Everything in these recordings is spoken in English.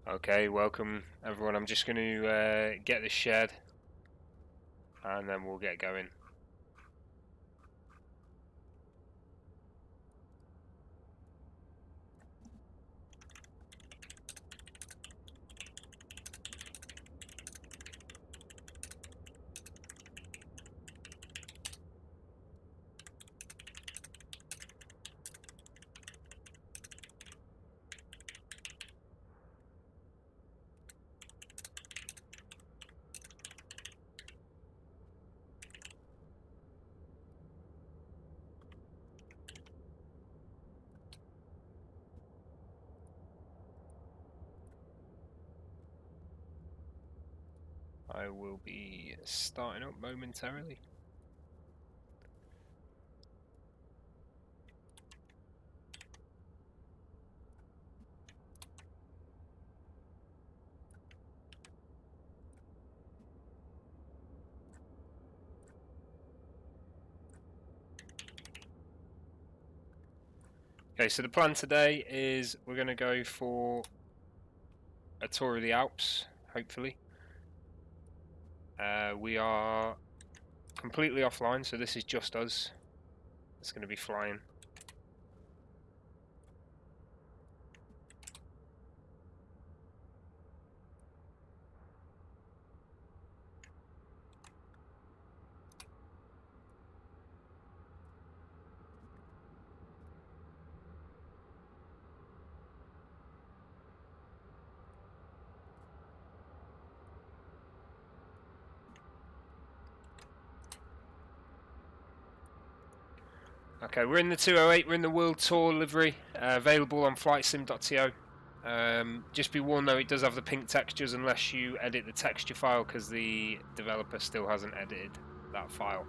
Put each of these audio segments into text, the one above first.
Okay, welcome everyone. I'm just going to get this shared and then we'll get going. I will be starting up momentarily. Okay, so the plan today is we're going to go for a tour of the Alps, hopefully. We are completely offline, so this is just us. It's going to be flying. Okay, we're in the 208, we're in the World Tour livery, available on flightsim.to. Just be warned though, it does have the pink textures unless you edit the texture file because the developer still hasn't edited that file.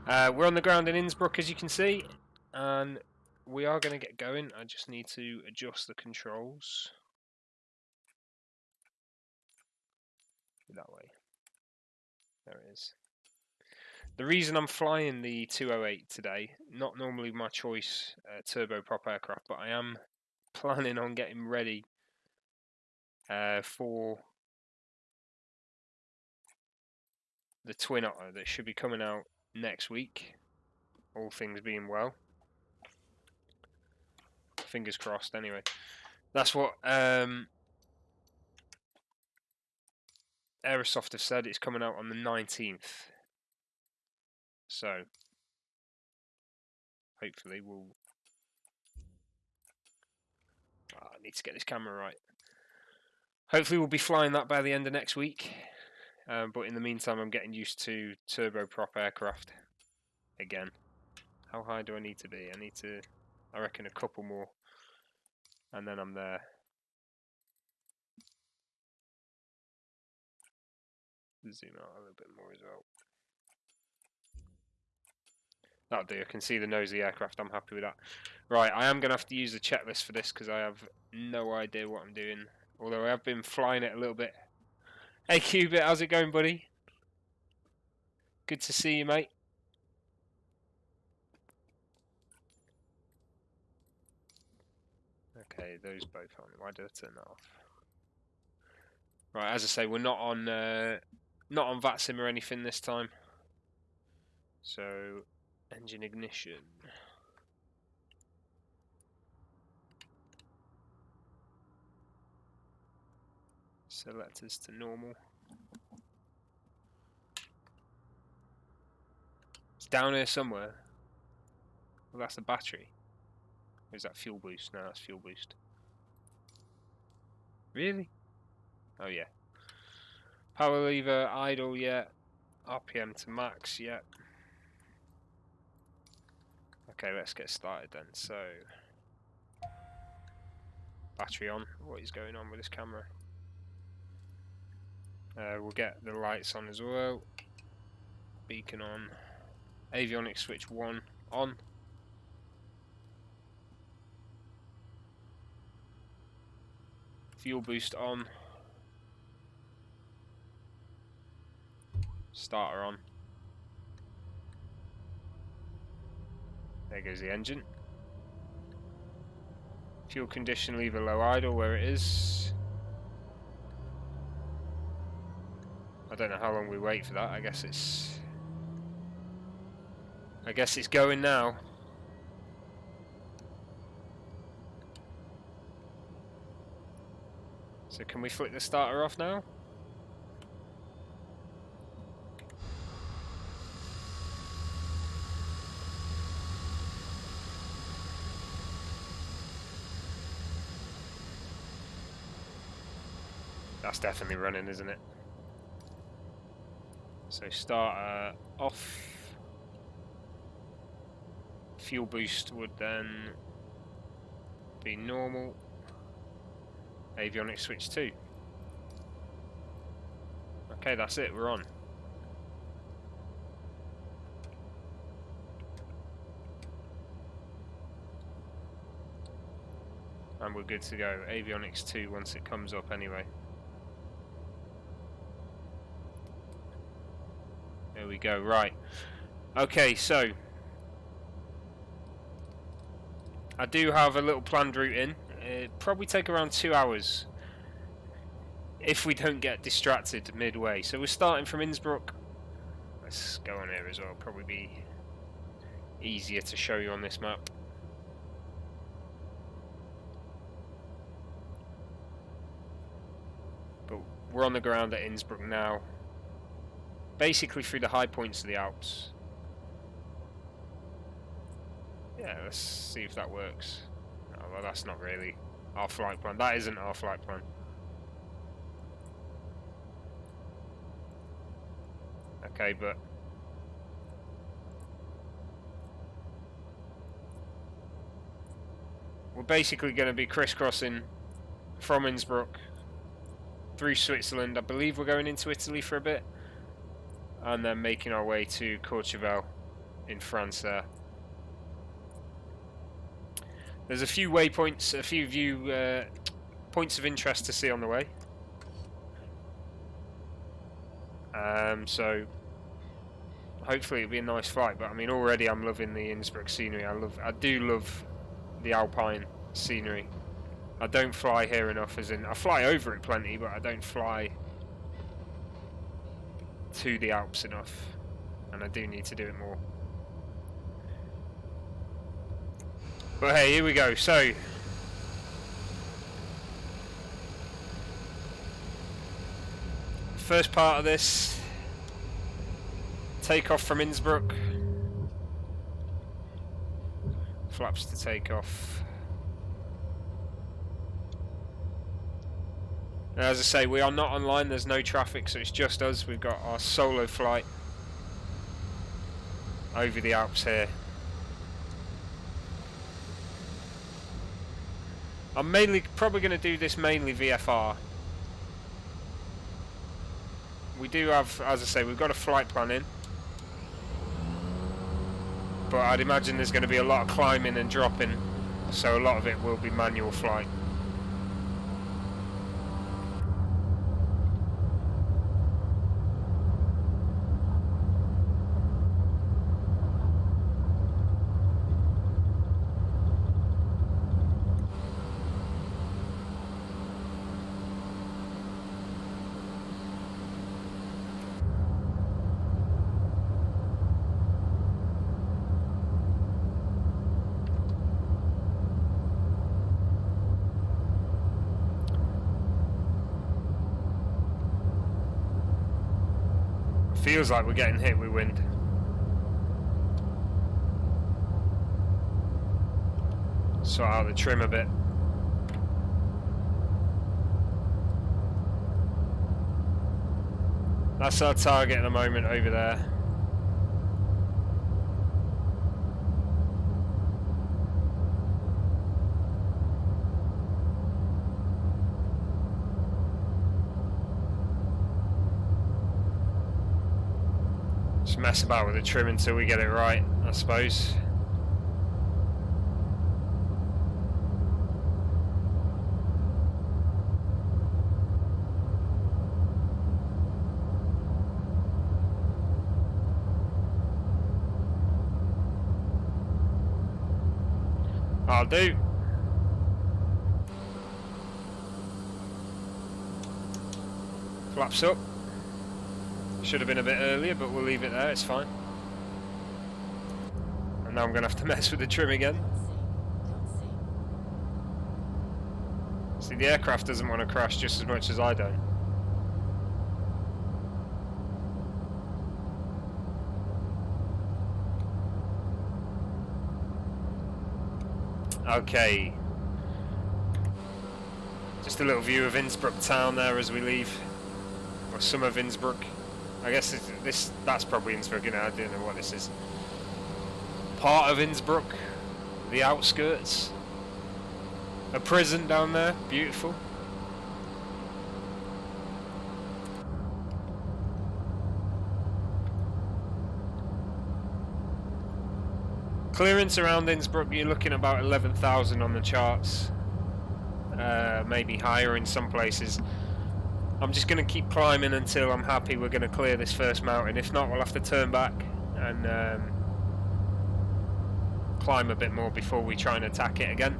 We're on the ground in Innsbruck, as you can see, and we are going to get going. I just need to adjust the controls. That way. There it is. The reason I'm flying the 208 today, not normally my choice turboprop aircraft, but I am planning on getting ready for the Twin Otter that should be coming out next week, all things being well. Fingers crossed anyway. That's what Aerosoft have said. It's coming out on the 19th. So hopefully we'll... I need to get this camera right. Hopefully we'll be flying that by the end of next week. But in the meantime, I'm getting used to turboprop aircraft again. How high do I need to be? I reckon a couple more, and then I'm there. Zoom out a little bit more as well. That'll do. I can see the nose of the aircraft. I'm happy with that. Right, I am going to have to use the checklist for this because I have no idea what I'm doing. Although I have been flying it a little bit. Hey Cubit, how's it going, buddy? Good to see you, mate. Okay, those both on. Why did I turn that off? Right, as I say, we're not on VATSIM or anything this time. So, engine ignition. Selectors to normal. It's down here somewhere. Well, that's the battery. Or is that fuel boost? No, that's fuel boost. Really? Oh yeah. Power lever, idle, yeah. RPM to max, yeah. Okay, let's get started then. So, battery on. What is going on with this camera? We'll get the lights on as well. Beacon on. Avionics switch 1 on. Fuel boost on. Starter on. There goes the engine. Fuel condition lever low idle where it is. don't know how long we wait for that. I guess it's going now. So can we flick the starter off now? That's definitely running, isn't it? So starter off. Fuel boost would then be normal. Avionics switch 2. Okay, that's it, we're on. And we're good to go. Avionics 2 once it comes up anyway. There we go, right. Okay, so I do have a little planned route in. It'll probably take around 2 hours if we don't get distracted midway. So we're starting from Innsbruck. Let's go on here as well, probably be easier to show you on this map. But we're on the ground at Innsbruck now, basically through the high points of the Alps. Yeah, let's see if that works. Oh, well, that's not really our flight plan. That isn't our flight plan. Okay, but we're basically going to be crisscrossing from Innsbruck through Switzerland. I believe we're going into Italy for a bit, and then making our way to Courchevel in France there. There's a few waypoints, a few view points of interest to see on the way. So hopefully it'll be a nice flight. But I mean, already I'm loving the Innsbruck scenery. I do love the Alpine scenery. I don't fly here enough, as in I fly over it plenty, but I don't fly to the Alps enough, and I do need to do it more. But hey, here we go. So first part of this, take off from Innsbruck. Flaps to take off. Now, as I say, we are not online, there's no traffic, so it's just us. We've got our solo flight over the Alps here. I'm probably going to do this mainly VFR. We do have, as I say, we've got a flight plan in, but I'd imagine there's going to be a lot of climbing and dropping, so a lot of it will be manual flight. Feels like we're getting hit with wind. Sort out the trim a bit. That's our target at the moment over there. Mess about with the trim until we get it right, I suppose. I'll do. Flaps up. Should have been a bit earlier, but we'll leave it there, it's fine. And now I'm going to have to mess with the trim again. See, the aircraft doesn't want to crash just as much as I don't. Okay. Just a little view of Innsbruck town there as we leave. Or some of Innsbruck. I guess that's probably Innsbruck, you know, I don't know what this is. Part of Innsbruck. The outskirts. A prison down there, beautiful. Clearance around Innsbruck, you're looking about 11,000 on the charts. Maybe higher in some places. I'm just going to keep climbing until I'm happy we're going to clear this first mountain. If not, we'll have to turn back and climb a bit more before we try and attack it again.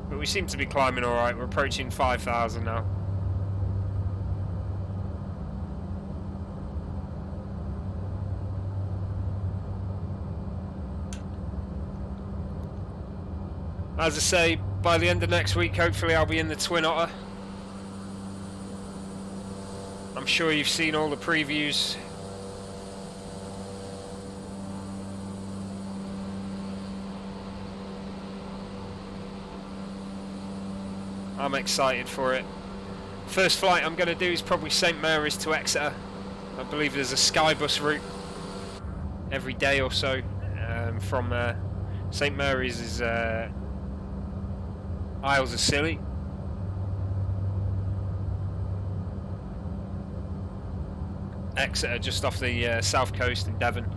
But we seem to be climbing alright. We're approaching 5,000 now. As I say, by the end of next week, hopefully I'll be in the Twin Otter. I'm sure you've seen all the previews. I'm excited for it. First flight I'm going to do is probably St Mary's to Exeter. I believe there's a Skybus route every day or so from there. St Mary's is Isles of Scilly. Exeter just off the south coast in Devon.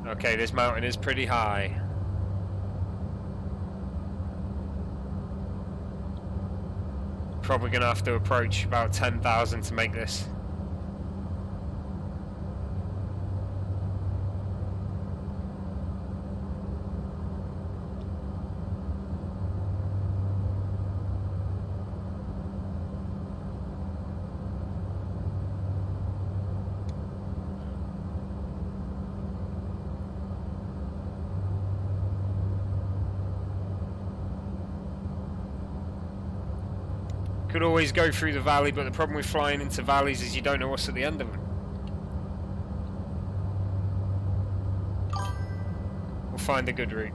Okay, this mountain is pretty high. Probably going to have to approach about 10,000 to make this. Could always go through the valley, but the problem with flying into valleys is you don't know what's at the end of them. We'll find a good route.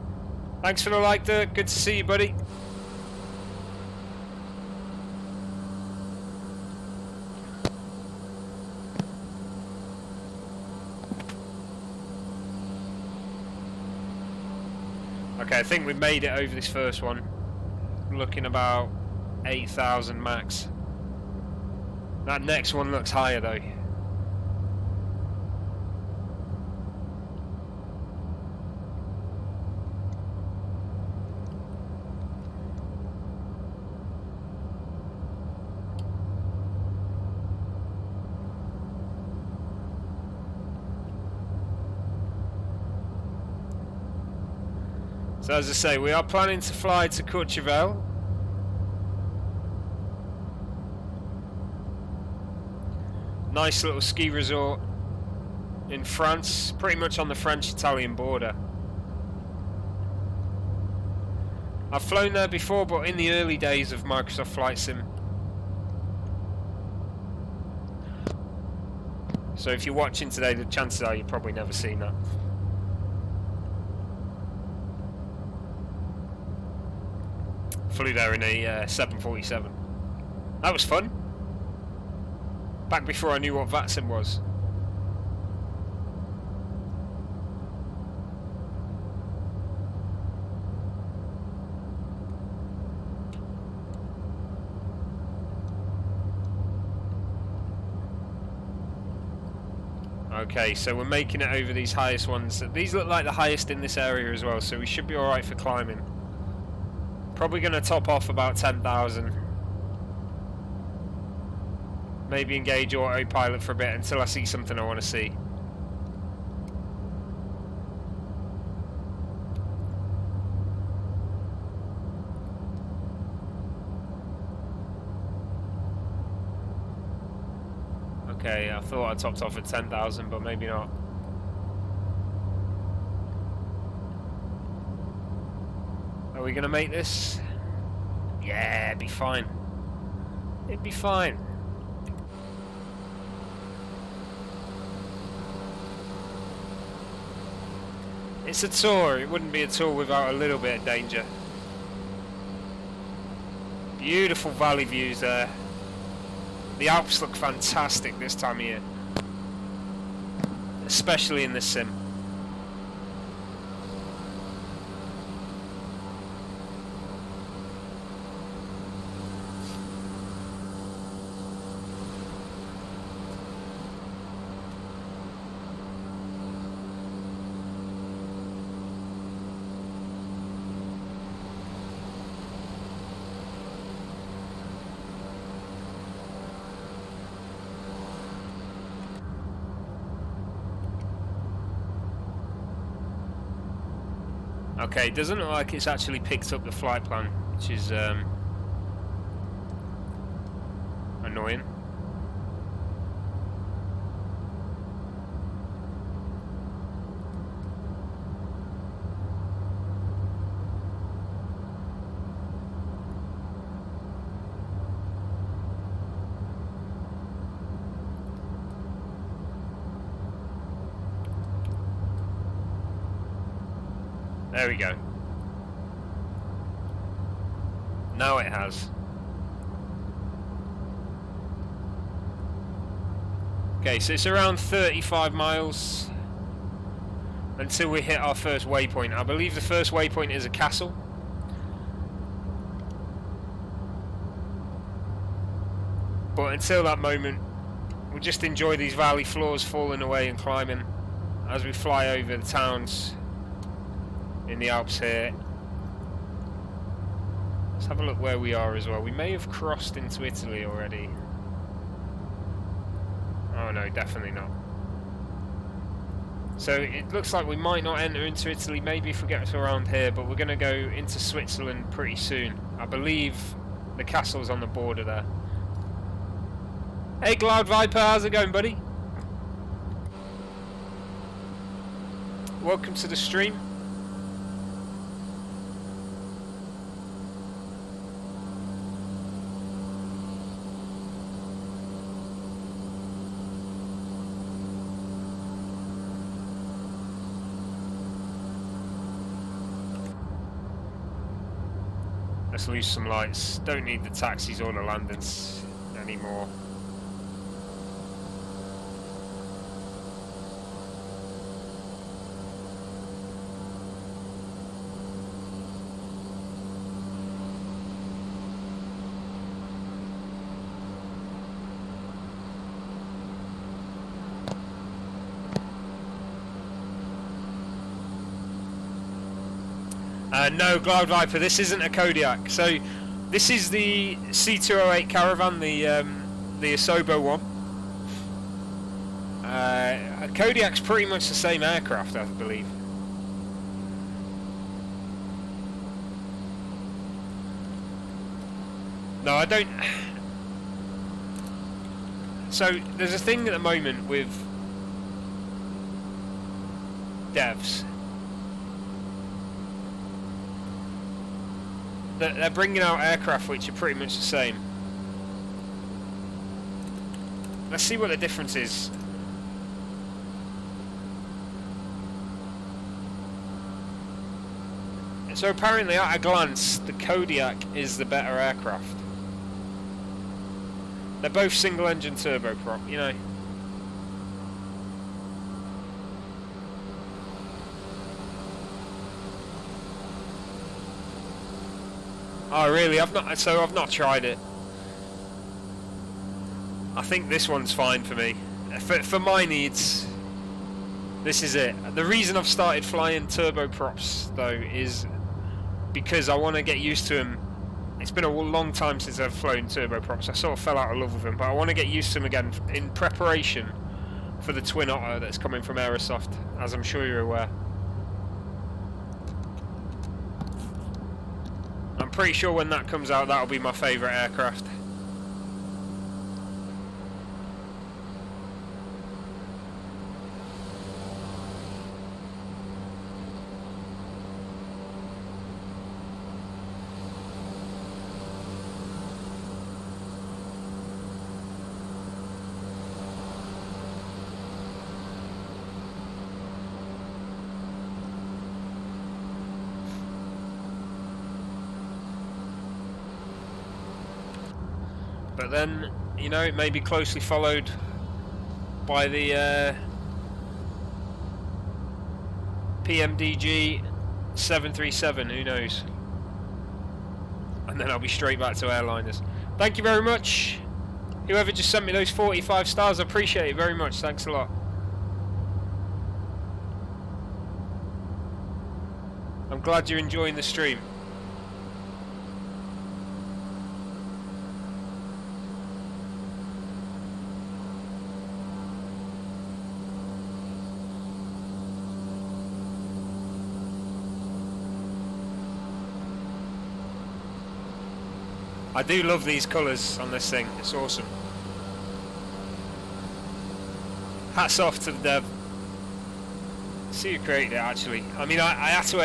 Thanks for the like, Dirk. Good to see you, buddy. Okay, I think we've made it over this first one. Looking about 8,000 max. That next one looks higher though. So as I say, we are planning to fly to Courchevel. Nice little ski resort in France, pretty much on the French-Italian border. I've flown there before, but in the early days of Microsoft Flight Sim. So if you're watching today, the chances are you've probably never seen that. Flew there in a 747. That was fun. Back before I knew what VATSIM was. Okay, so we're making it over these highest ones. These look like the highest in this area as well, so we should be alright for climbing. Probably going to top off about 10,000. Maybe engage autopilot for a bit until I see something I want to see. Okay, I thought I topped off at 10,000, but maybe not. Are we gonna make this? Yeah, it'd be fine. It'd be fine. It's a tour. It wouldn't be a tour without a little bit of danger. Beautiful valley views there. The Alps look fantastic this time of year, especially in this sim. Okay, it doesn't look like it's actually picked up the flight plan, which is annoying. There we go. Now it has. Okay, so it's around 35 miles until we hit our first waypoint. I believe the first waypoint is a castle. But until that moment, we'll just enjoy these valley floors falling away and climbing as we fly over the towns in the Alps here. Let's have a look where we are as well. We may have crossed into Italy already. Oh no, definitely not. So it looks like we might not enter into Italy, maybe if we get to around here, but we're going to go into Switzerland pretty soon. I believe the castle's on the border there. Hey Cloud Viper, how's it going, buddy? Welcome to the stream. Let's lose some lights. Don't need the taxis or the landings anymore. No, Cloud Viper, this isn't a Kodiak. So this is the C208 Caravan, the Asobo one. A Kodiak's pretty much the same aircraft, I believe. No, I don't. So there's a thing at the moment with devs. They're bringing out aircraft which are pretty much the same. Let's see what the difference is. So apparently at a glance, the Kodiak is the better aircraft. They're both single engine turboprop, you know. Oh really? I've not tried it. I think this one's fine for me. For my needs, this is it. The reason I've started flying turboprops though is because I want to get used to them. It's been a long time since I've flown turboprops. I sort of fell out of love with them, but I want to get used to them again in preparation for the Twin Otter that's coming from Aerosoft, as I'm sure you're aware. I'm pretty sure when that comes out, that'll be my favourite aircraft. but then, you know, it may be closely followed by the PMDG 737, who knows? And then I'll be straight back to airliners. Thank you very much. Whoever just sent me those 45 stars, I appreciate it very much. Thanks a lot. I'm glad you're enjoying the stream. I do love these colours on this thing, it's awesome. Hats off to the dev. See who created it actually. I mean, I had to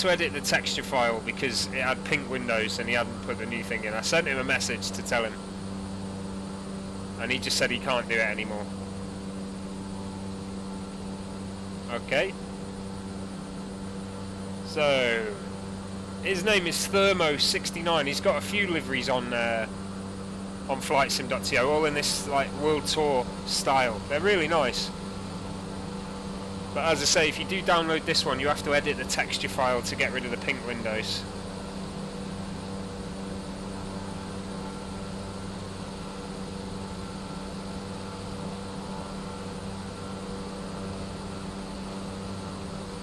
edit the texture file because it had pink windows and he hadn't put the new thing in. I sent him a message to tell him, and he just said he can't do it anymore. Okay. So his name is Thermo69. He's got a few liveries on FlightSim.to, all in this like world tour style. They're really nice. But as I say, if you do download this one, you have to edit the texture file to get rid of the pink windows.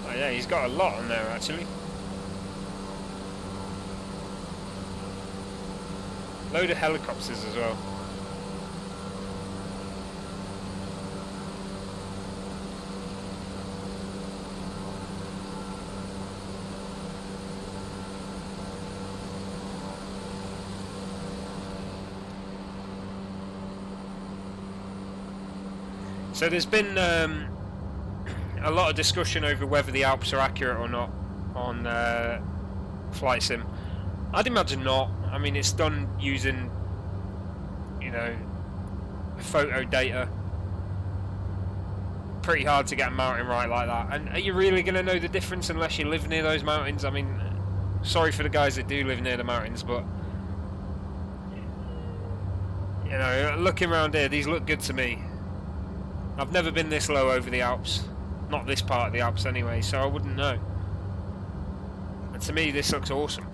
Oh yeah, he's got a lot on there actually. Load of helicopters as well. So there's been a lot of discussion over whether the Alps are accurate or not on Flight Sim. I'd imagine not. I mean, it's done using, you know, photo data. Pretty hard to get a mountain right like that. And are you really going to know the difference unless you live near those mountains? I mean, sorry for the guys that do live near the mountains, but, you know, looking around here, these look good to me. I've never been this low over the Alps. Not this part of the Alps anyway, so I wouldn't know. And to me, this looks awesome.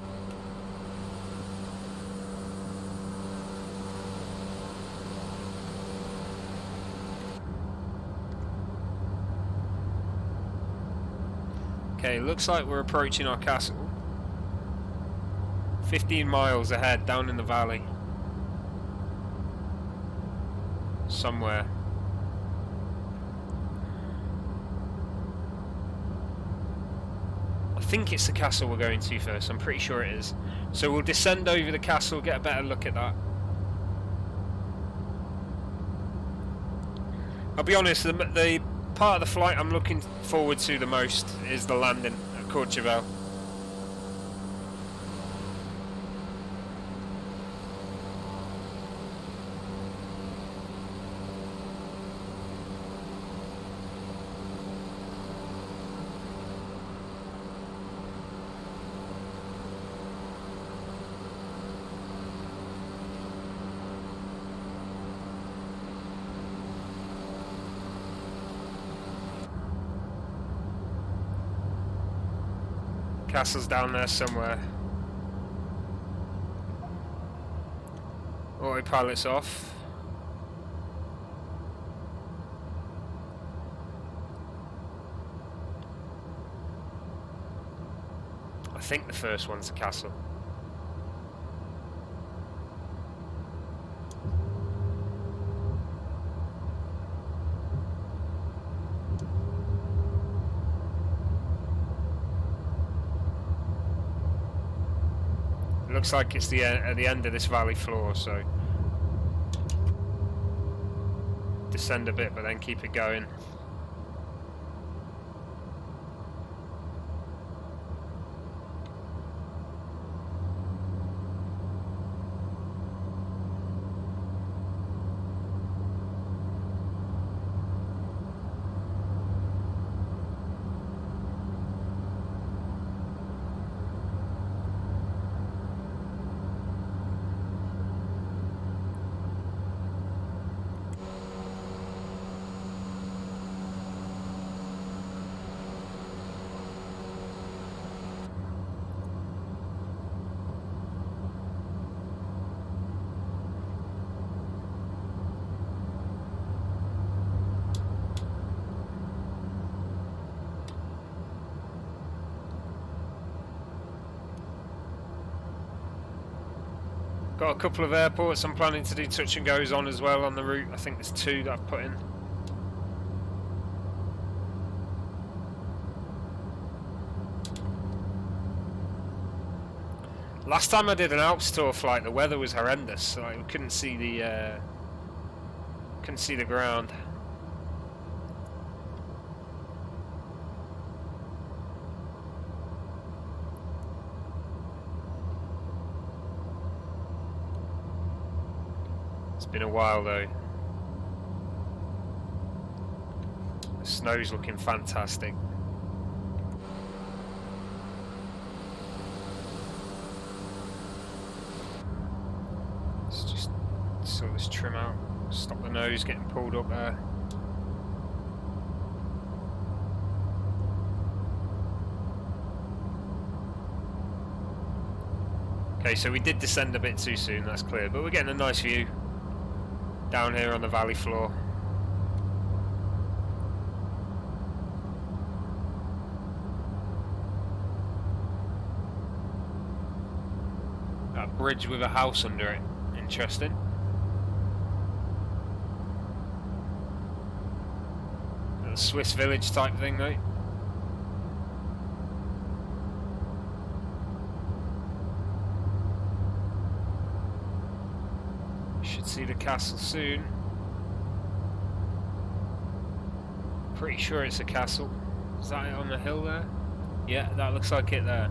Okay, looks like we're approaching our castle. 15 miles ahead, down in the valley. Somewhere. I think it's the castle we're going to first, I'm pretty sure it is. So we'll descend over the castle, get a better look at that. I'll be honest, the part of the flight I'm looking forward to the most is the landing at Courchevel. Castle's down there somewhere. Autopilot's off. I think the first one's the castle. Looks like it's at the end of this valley floor, so descend a bit but then keep it going. Got a couple of airports I'm planning to do touch and goes on as well on the route. I think there's 2 that I've put in. Last time I did an Alps tour flight, the weather was horrendous, so I couldn't see the ground. It's been a while though. The snow's looking fantastic. Let's just sort this trim out. Stop the nose getting pulled up there. Okay, so we did descend a bit too soon, that's clear, but we're getting a nice view down here on the valley floor. That bridge with a house under it, interesting. A Swiss village type thing though. Should see the castle soon. Pretty sure it's a castle. Is that it on the hill there? Yeah, that looks like it there.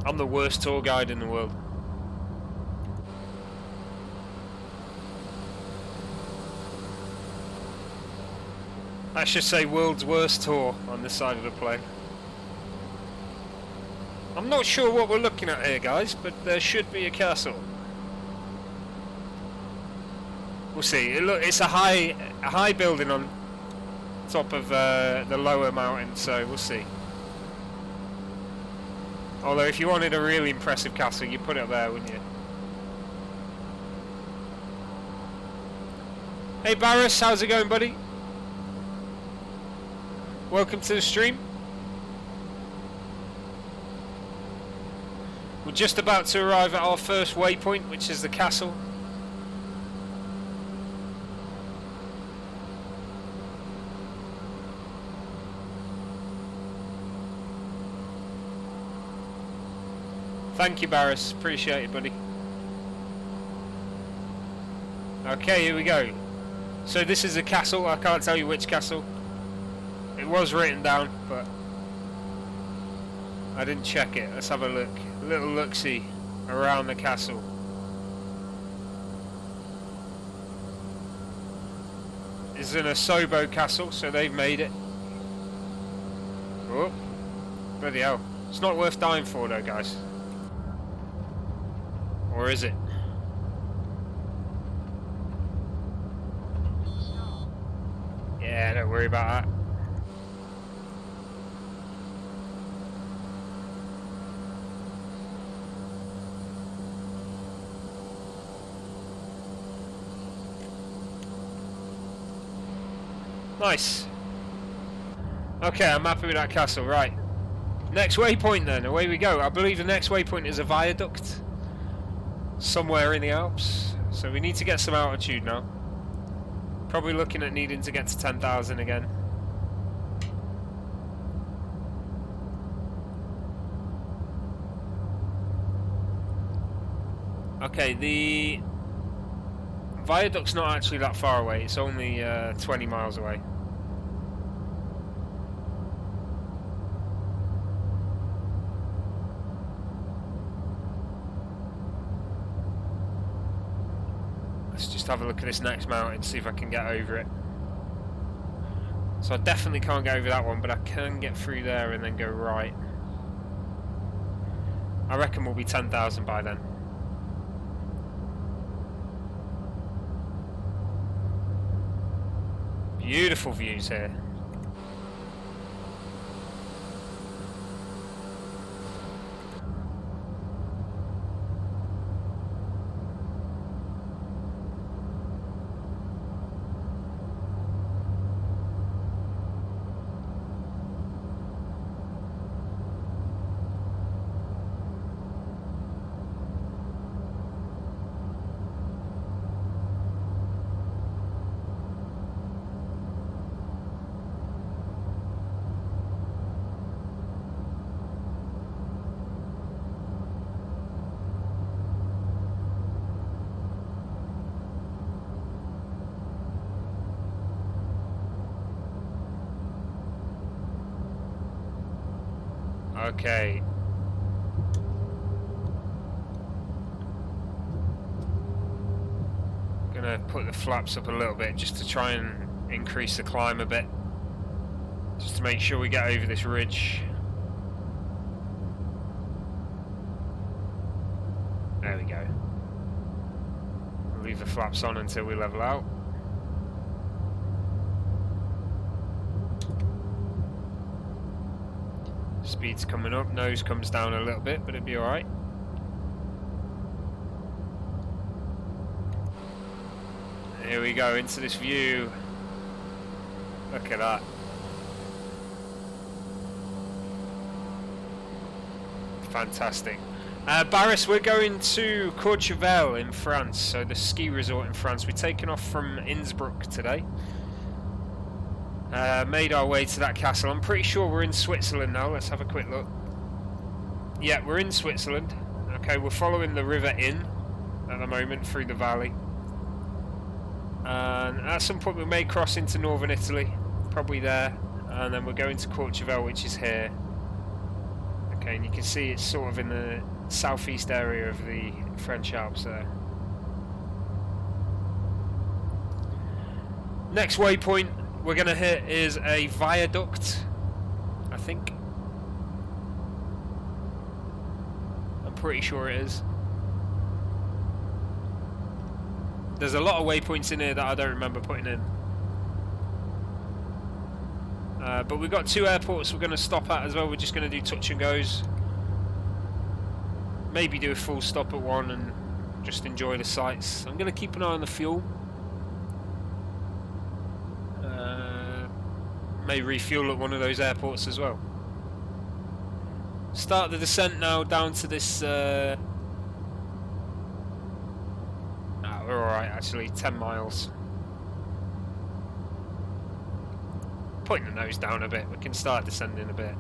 I'm the worst tour guide in the world. I should say world's worst tour on this side of the plane. I'm not sure what we're looking at here, guys, but there should be a castle. We'll see. It's a high building on top of the lower mountain, so we'll see. Although if you wanted a really impressive castle, you'd put it up there, wouldn't you? Hey Barris, how's it going, buddy? Welcome to the stream. We're just about to arrive at our first waypoint, which is the castle. Thank you, Barris. Appreciate it, buddy. Okay, here we go. So this is a castle. I can't tell you which castle. It was written down, but I didn't check it. Let's have a look. A little look-see around the castle. This is an ASUS castle, so they've made it. Oh, bloody hell. It's not worth dying for though, guys. Or is it? Yeah, don't worry about that. Nice. Okay, I'm happy with that castle. Right. Next waypoint then. Away we go. I believe the next waypoint is a viaduct. Somewhere in the Alps. So we need to get some altitude now. Probably looking at needing to get to 10,000 again. Okay, the viaduct's not actually that far away. It's only 20 miles away. Let's just have a look at this next mountain, see if I can get over it. So I definitely can't get over that one, but I can get through there and then go right. I reckon we'll be 10,000 by then. Beautiful views here. Okay. Gonna put the flaps up a little bit just to try and increase the climb a bit. Just to make sure we get over this ridge. There we go. We'll leave the flaps on until we level out. Speed's coming up, nose comes down a little bit, but it'll be alright. Here we go, into this view. Look at that. Fantastic. Barris, we're going to Courchevel in France, so the ski resort in France. We've taken off from Innsbruck today. Made our way to that castle. I'm pretty sure we're in Switzerland now. Let's have a quick look. Yeah, we're in Switzerland. Okay, we're following the River Inn at the moment through the valley. And at some point we may cross into northern Italy, probably there. And then we're going to Courchevel, which is here. Okay, and you can see it's sort of in the southeast area of the French Alps there. Next waypoint we're going to hit is a viaduct, I think. I'm pretty sure it is. There's a lot of waypoints in here that I don't remember putting in. But we've got 2 airports we're going to stop at as well. We're just going to do touch and goes. Maybe do a full stop at one and just enjoy the sights. I'm going to keep an eye on the fuel. May refuel at one of those airports as well. Start the descent now down to this... we're alright actually, 10 miles. Putting the nose down a bit, we can start descending a bit.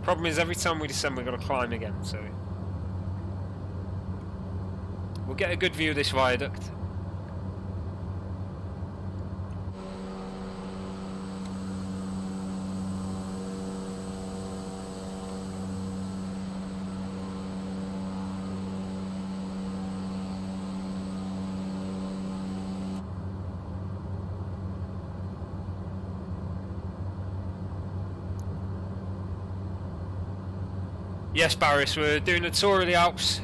Problem is every time we descend we've got to climb again, so... We'll get a good view of this viaduct. Yes, Barris, we're doing a tour of the Alps.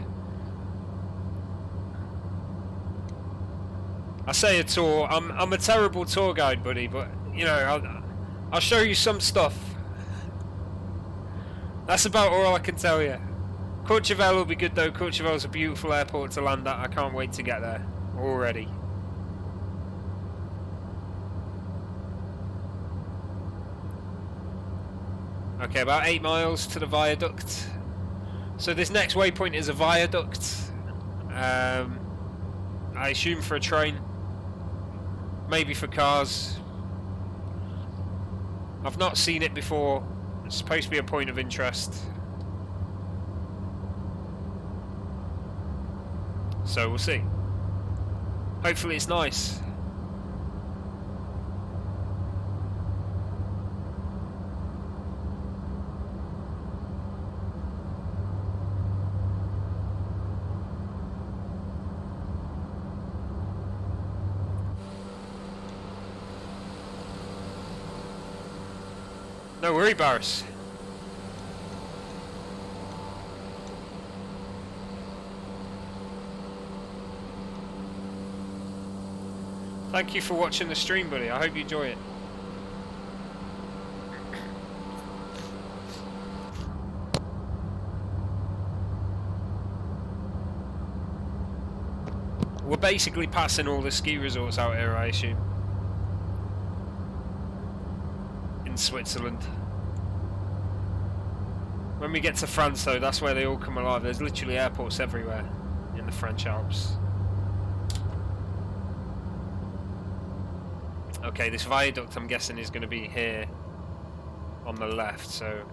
I say a tour, I'm a terrible tour guide, buddy, but, you know, I'll show you some stuff. That's about all I can tell you. Courchevel will be good though. Courchevel's a beautiful airport to land at. I can't wait to get there already. Okay, about 8 miles to the viaduct. So this next waypoint is a viaduct. I assume for a train. Maybe for cars. I've not seen it before. It's supposed to be a point of interest. So we'll see. Hopefully it's nice. No worry, Barris. Thank you for watching the stream, buddy. I hope you enjoy it. We're basically passing all the ski resorts out here, I assume. In Switzerland. When we get to France though, that's where they all come alive. There's literally airports everywhere in the French Alps. Okay, this viaduct I'm guessing is going to be here on the left, so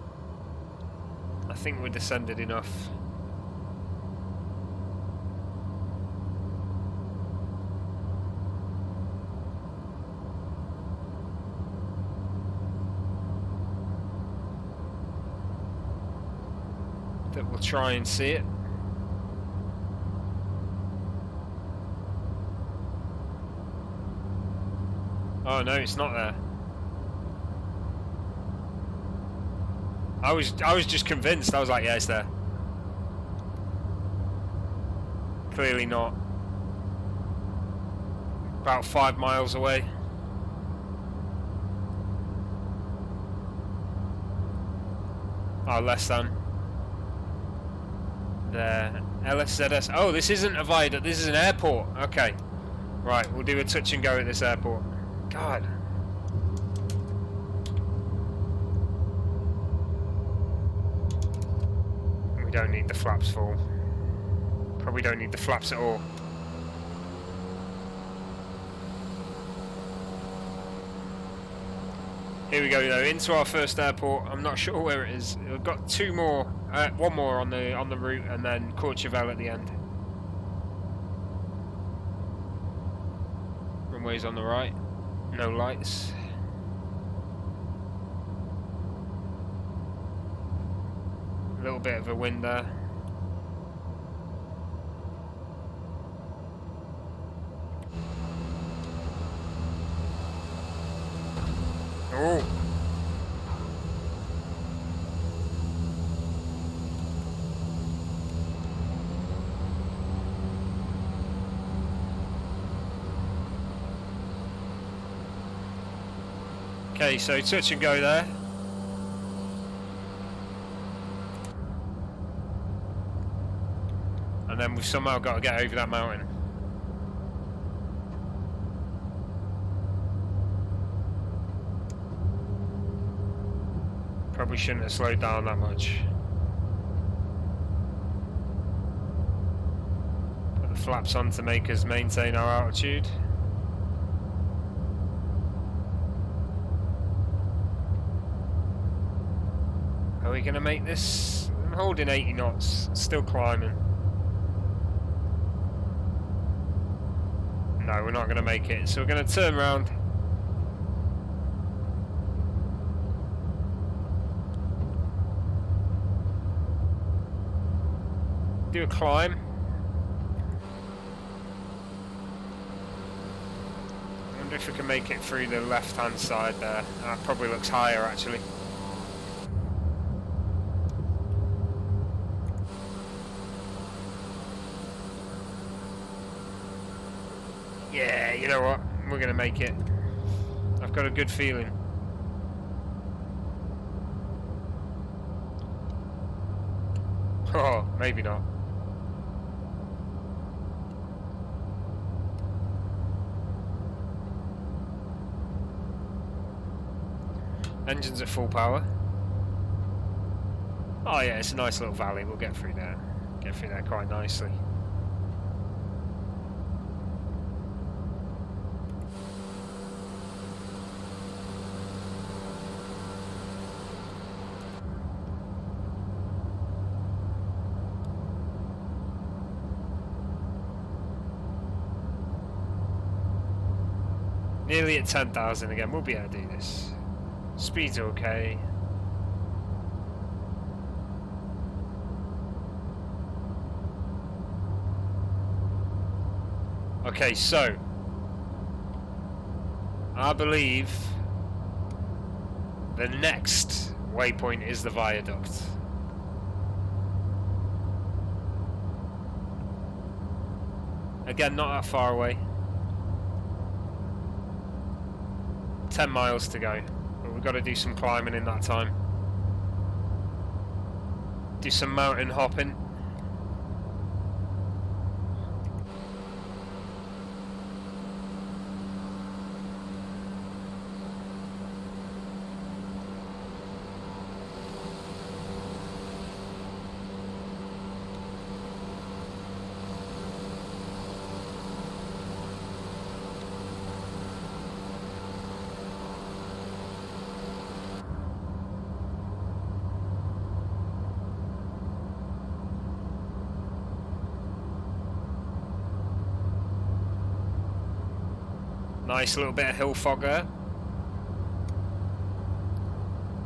I think we're descended enough. that will try and see it. Oh no, it's not there. I was just convinced. I was like, yeah, it's there. Clearly not. About 5 miles away. Oh, less than. There. LSZS. Oh, this isn't a viaduct. This is an airport. Okay. Right, we'll do a touch and go at this airport. God. We don't need the flaps full. Probably don't need the flaps at all. Here we go though, into our first airport. I'm not sure where it is. We've got two more, one more on the route, and then Courchevel at the end. Runway's on the right. No lights. A little bit of a wind there. Oh. Okay, so touch and go there. And then we've somehow got to get over that mountain. Probably shouldn't have slowed down that much. Put the flaps on to make us maintain our altitude. Are we going to make this? I'm holding 80 knots, still climbing. No, we're not going to make it, so we're going to turn around. Do a climb. I wonder if we can make it through the left hand side there. That probably looks higher actually. Yeah, you know what? We're gonna make it. I've got a good feeling. Oh, maybe not. Engine's at full power. Oh yeah, it's a nice little valley. We'll get through there. Get through there quite nicely. Nearly at 10,000 again. We'll be able to do this. Speed's okay. Okay, so I believe the next waypoint is the viaduct. Again, not that far away. 10 miles to go. We've got to do some climbing in that time. Do some mountain hopping. Nice little bit of hill fog there.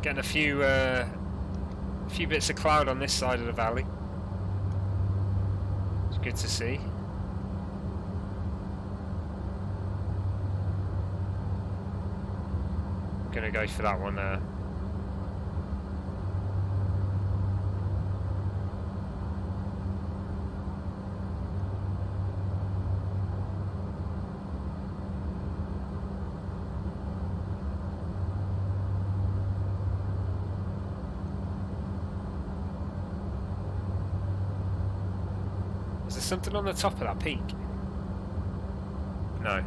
Getting a few A few bits of cloud on this side of the valley. It's good to see. I'm gonna go for that one there. Is there something on the top of that peak? No.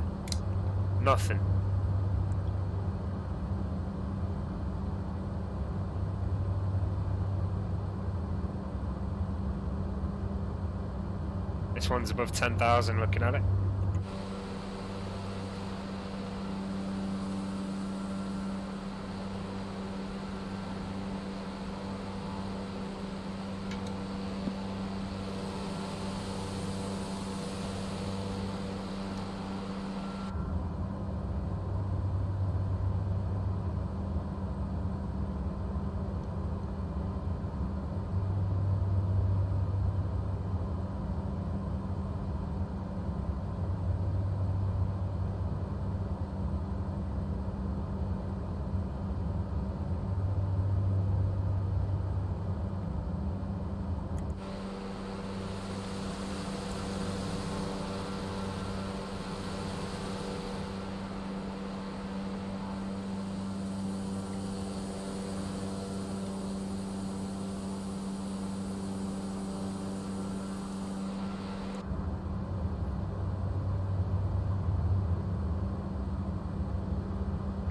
Nothing. This one's above 10,000 looking at it.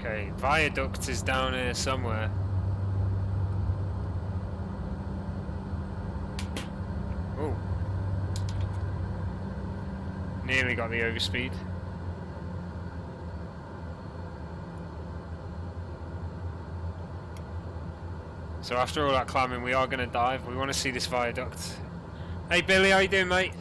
Okay, viaduct is down here somewhere. Oh. Nearly got the overspeed. So after all that climbing, we are going to dive. We want to see this viaduct. Hey Billy, how you doing, mate?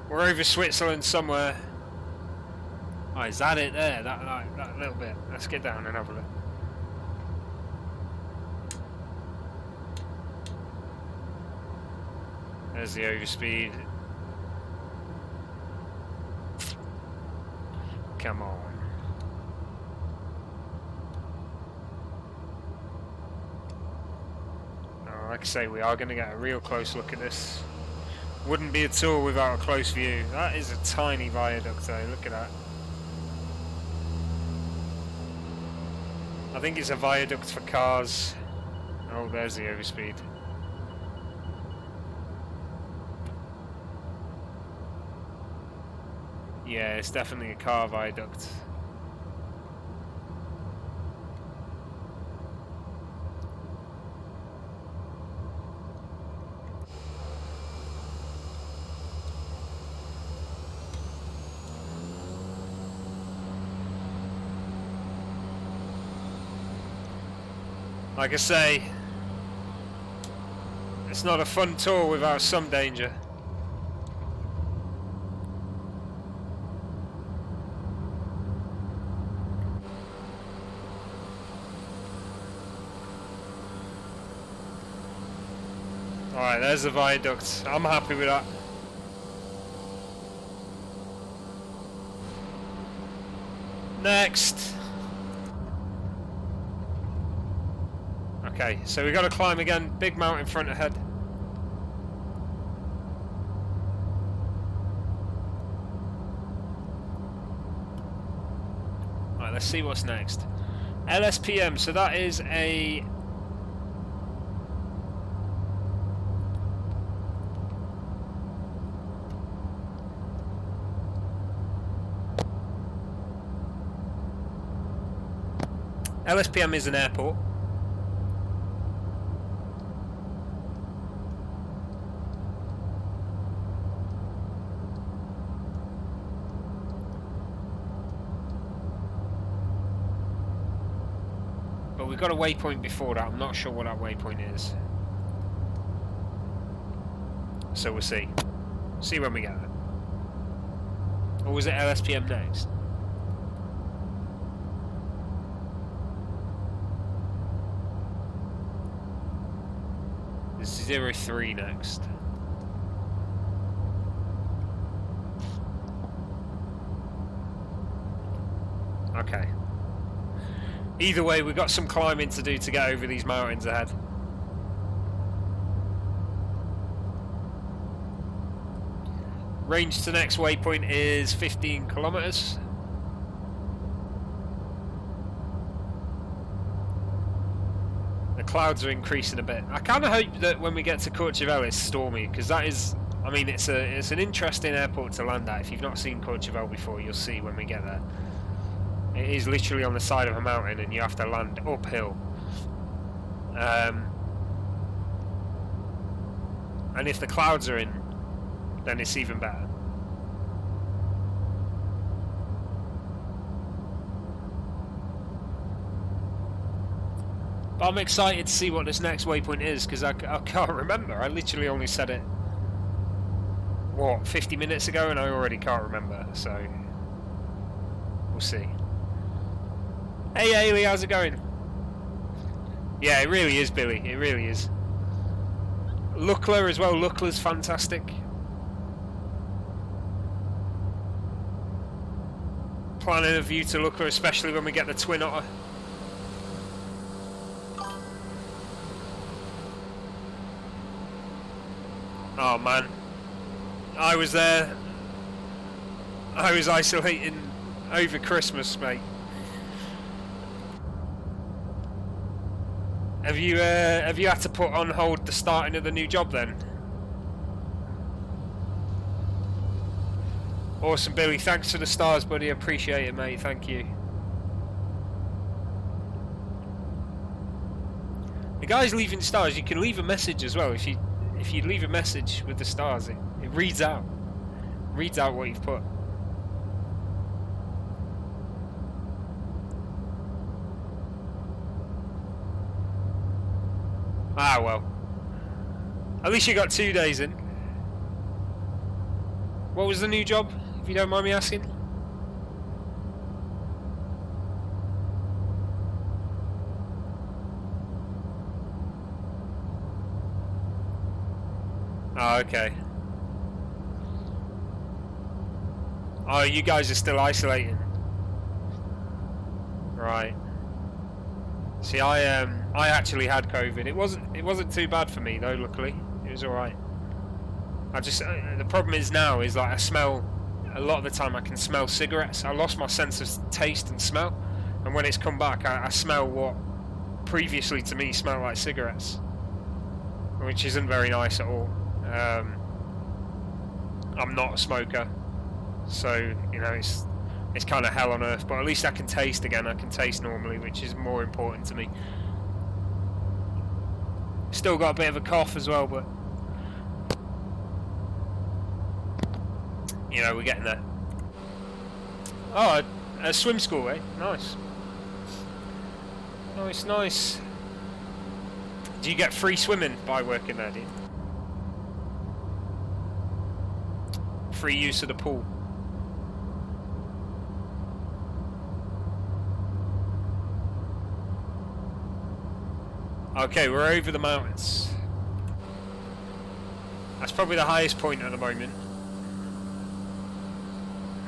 We're over Switzerland somewhere. Oh, is that it there? That little bit. Let's get down and have a look. There's the overspeed. Come on. Oh, like I say, we are going to get a real close look at this. Wouldn't be at all without a close view. That is a tiny viaduct though, look at that. I think it's a viaduct for cars. Oh, there's the overspeed. Yeah, it's definitely a car viaduct. Like I say, it's not a fun tour without some danger. Alright, there's the viaduct. I'm happy with that. Next! Okay, so we got to climb again. Big mountain front ahead. Alright, let's see what's next. LSPM, so that is a... LSPM is an airport. But we've got a waypoint before that. I'm not sure what that waypoint is. So we'll see. See when we get there. Or was it LSPM next? This is 03 next. Okay. Either way, we've got some climbing to do to get over these mountains ahead. Range to next waypoint is 15 kilometers. The clouds are increasing a bit. I kind of hope that when we get to Courchevel it's stormy, because that is, I mean, it's an interesting airport to land at. If you've not seen Courchevel before, you'll see when we get there. It is literally on the side of a mountain, and you have to land uphill. And if the clouds are in, then it's even better. But I'm excited to see what this next waypoint is, because I can't remember. I literally only said it, what, 50 minutes ago, and I already can't remember, so we'll see. Hey Ailey, how's it going? Yeah, it really is, Billy, it really is. Lukla as well, Lukla's fantastic. Planning a view to Lukla, especially when we get the Twin Otter. Oh man, I was there. I was isolating over Christmas, mate. Have you had to put on hold the starting of the new job then? Awesome, Billy. Thanks for the stars, buddy. Appreciate it, mate. Thank you. The guys leaving stars, you can leave a message as well. If you leave a message with the stars, it reads out what you've put. Ah well. At least you got 2 days in. What was the new job, if you don't mind me asking? Oh, okay. Oh, you guys are still isolating. Right. See, I actually had COVID. It wasn't too bad for me though. Luckily, it was all right. I just the problem is now is like I smell a lot of the time. I can smell cigarettes. I lost my sense of taste and smell, and when it's come back, I smell what previously to me smelled like cigarettes, which isn't very nice at all. I'm not a smoker, so you know it's kind of hell on earth, but at least I can taste again. I can taste normally, which is more important to me. Still got a bit of a cough as well, but you know, we're getting there. Oh, a swim school, eh? Nice. Nice, nice. Do you get free swimming by working there, do you? Free use of the pool. Okay, we're over the mountains. That's probably the highest point at the moment.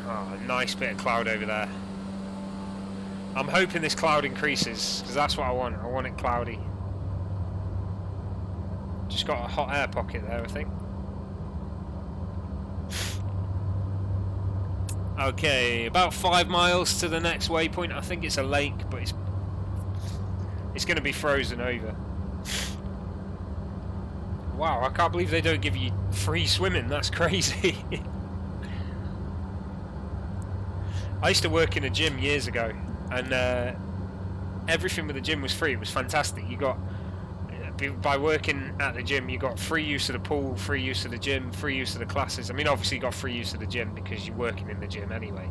Oh, a nice bit of cloud over there. I'm hoping this cloud increases, because that's what I want. I want it cloudy. Just got a hot air pocket there, I think. Okay, about 5 miles to the next waypoint. I think it's a lake, but it's going to be frozen over. Wow, I can't believe they don't give you free swimming. That's crazy. I used to work in a gym years ago, and everything with the gym was free. It was fantastic. You got, by working at the gym, you got free use of the pool, free use of the gym, free use of the classes. I mean, obviously you got free use of the gym because you're working in the gym anyway.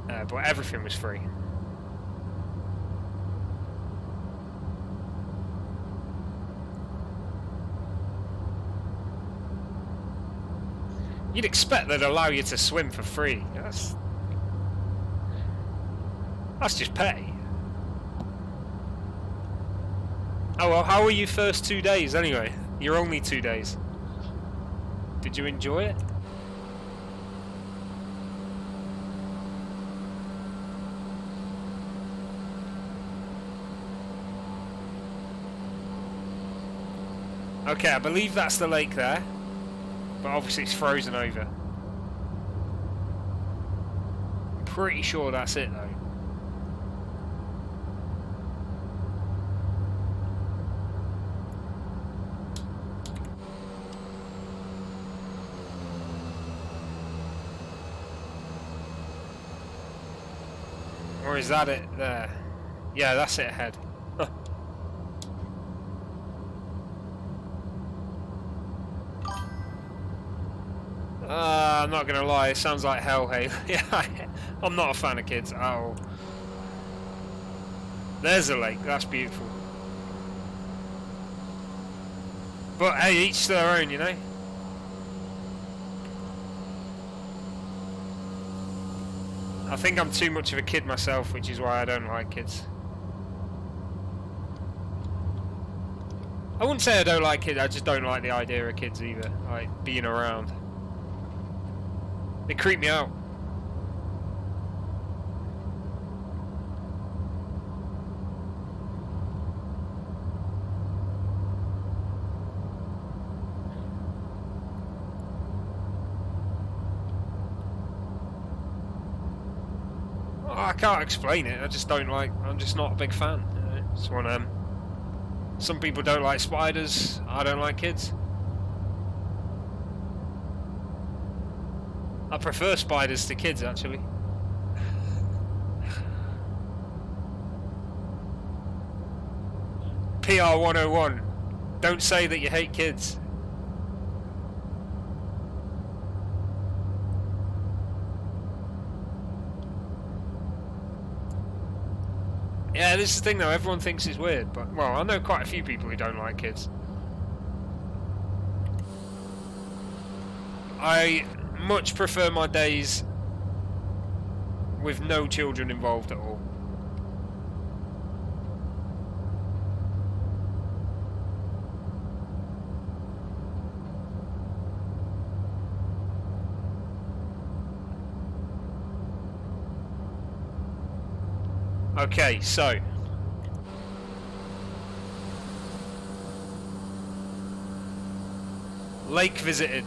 But everything was free. You'd expect they'd allow you to swim for free. That's just petty. Oh well, how were your first 2 days anyway? You're only 2 days. Did you enjoy it? Okay, I believe that's the lake there, but obviously it's frozen over. I'm pretty sure that's it though. Or is that it there? Yeah, that's it ahead. I'm not gonna lie, it sounds like hell, hey. Yeah, I'm not a fan of kids at all. There's a lake, that's beautiful. But hey, each to their own, you know? I think I'm too much of a kid myself, which is why I don't like kids. I wouldn't say I don't like kids, I just don't like the idea of kids either, like being around. They creep me out. I can't explain it, I just don't like, I'm just not a big fan. It's one of them. Some people don't like spiders, I don't like kids. I prefer spiders to kids, actually. PR 101. Don't say that you hate kids. Yeah, this is the thing though, everyone thinks it's weird, but, well, I know quite a few people who don't like kids. I much prefer my days with no children involved at all. Okay, so lake visited.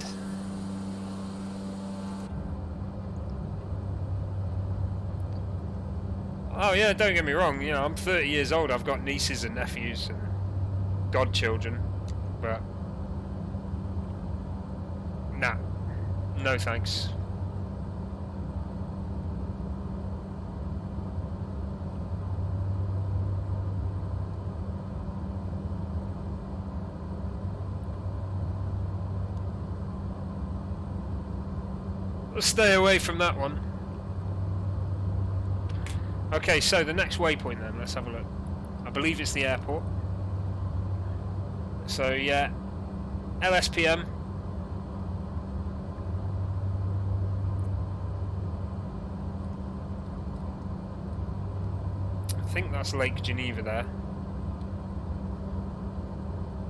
Oh yeah, don't get me wrong, you know, I'm 30 years old, I've got nieces and nephews and godchildren, but nah, no thanks. Let's stay away from that one. Okay, so the next waypoint then, let's have a look. I believe it's the airport. So yeah, LSPM. I think that's Lake Geneva there.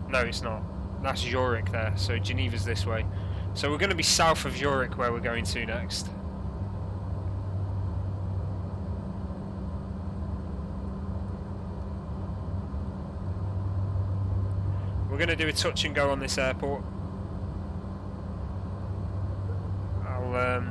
No, it's not. That's Zurich there, so Geneva's this way. So we're going to be south of Zurich where we're going to next. We're going to do a touch and go on this airport. I'll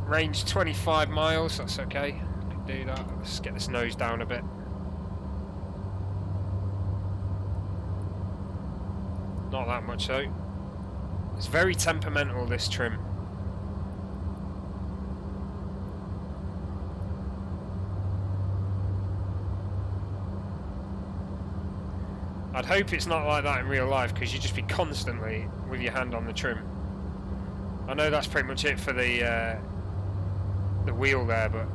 range 25 miles, that's okay. I can do that. Let's get this nose down a bit. Not that much though. It's very temperamental, this trim. I'd hope it's not like that in real life, because you'd just be constantly with your hand on the trim. I know that's pretty much it for the wheel there, but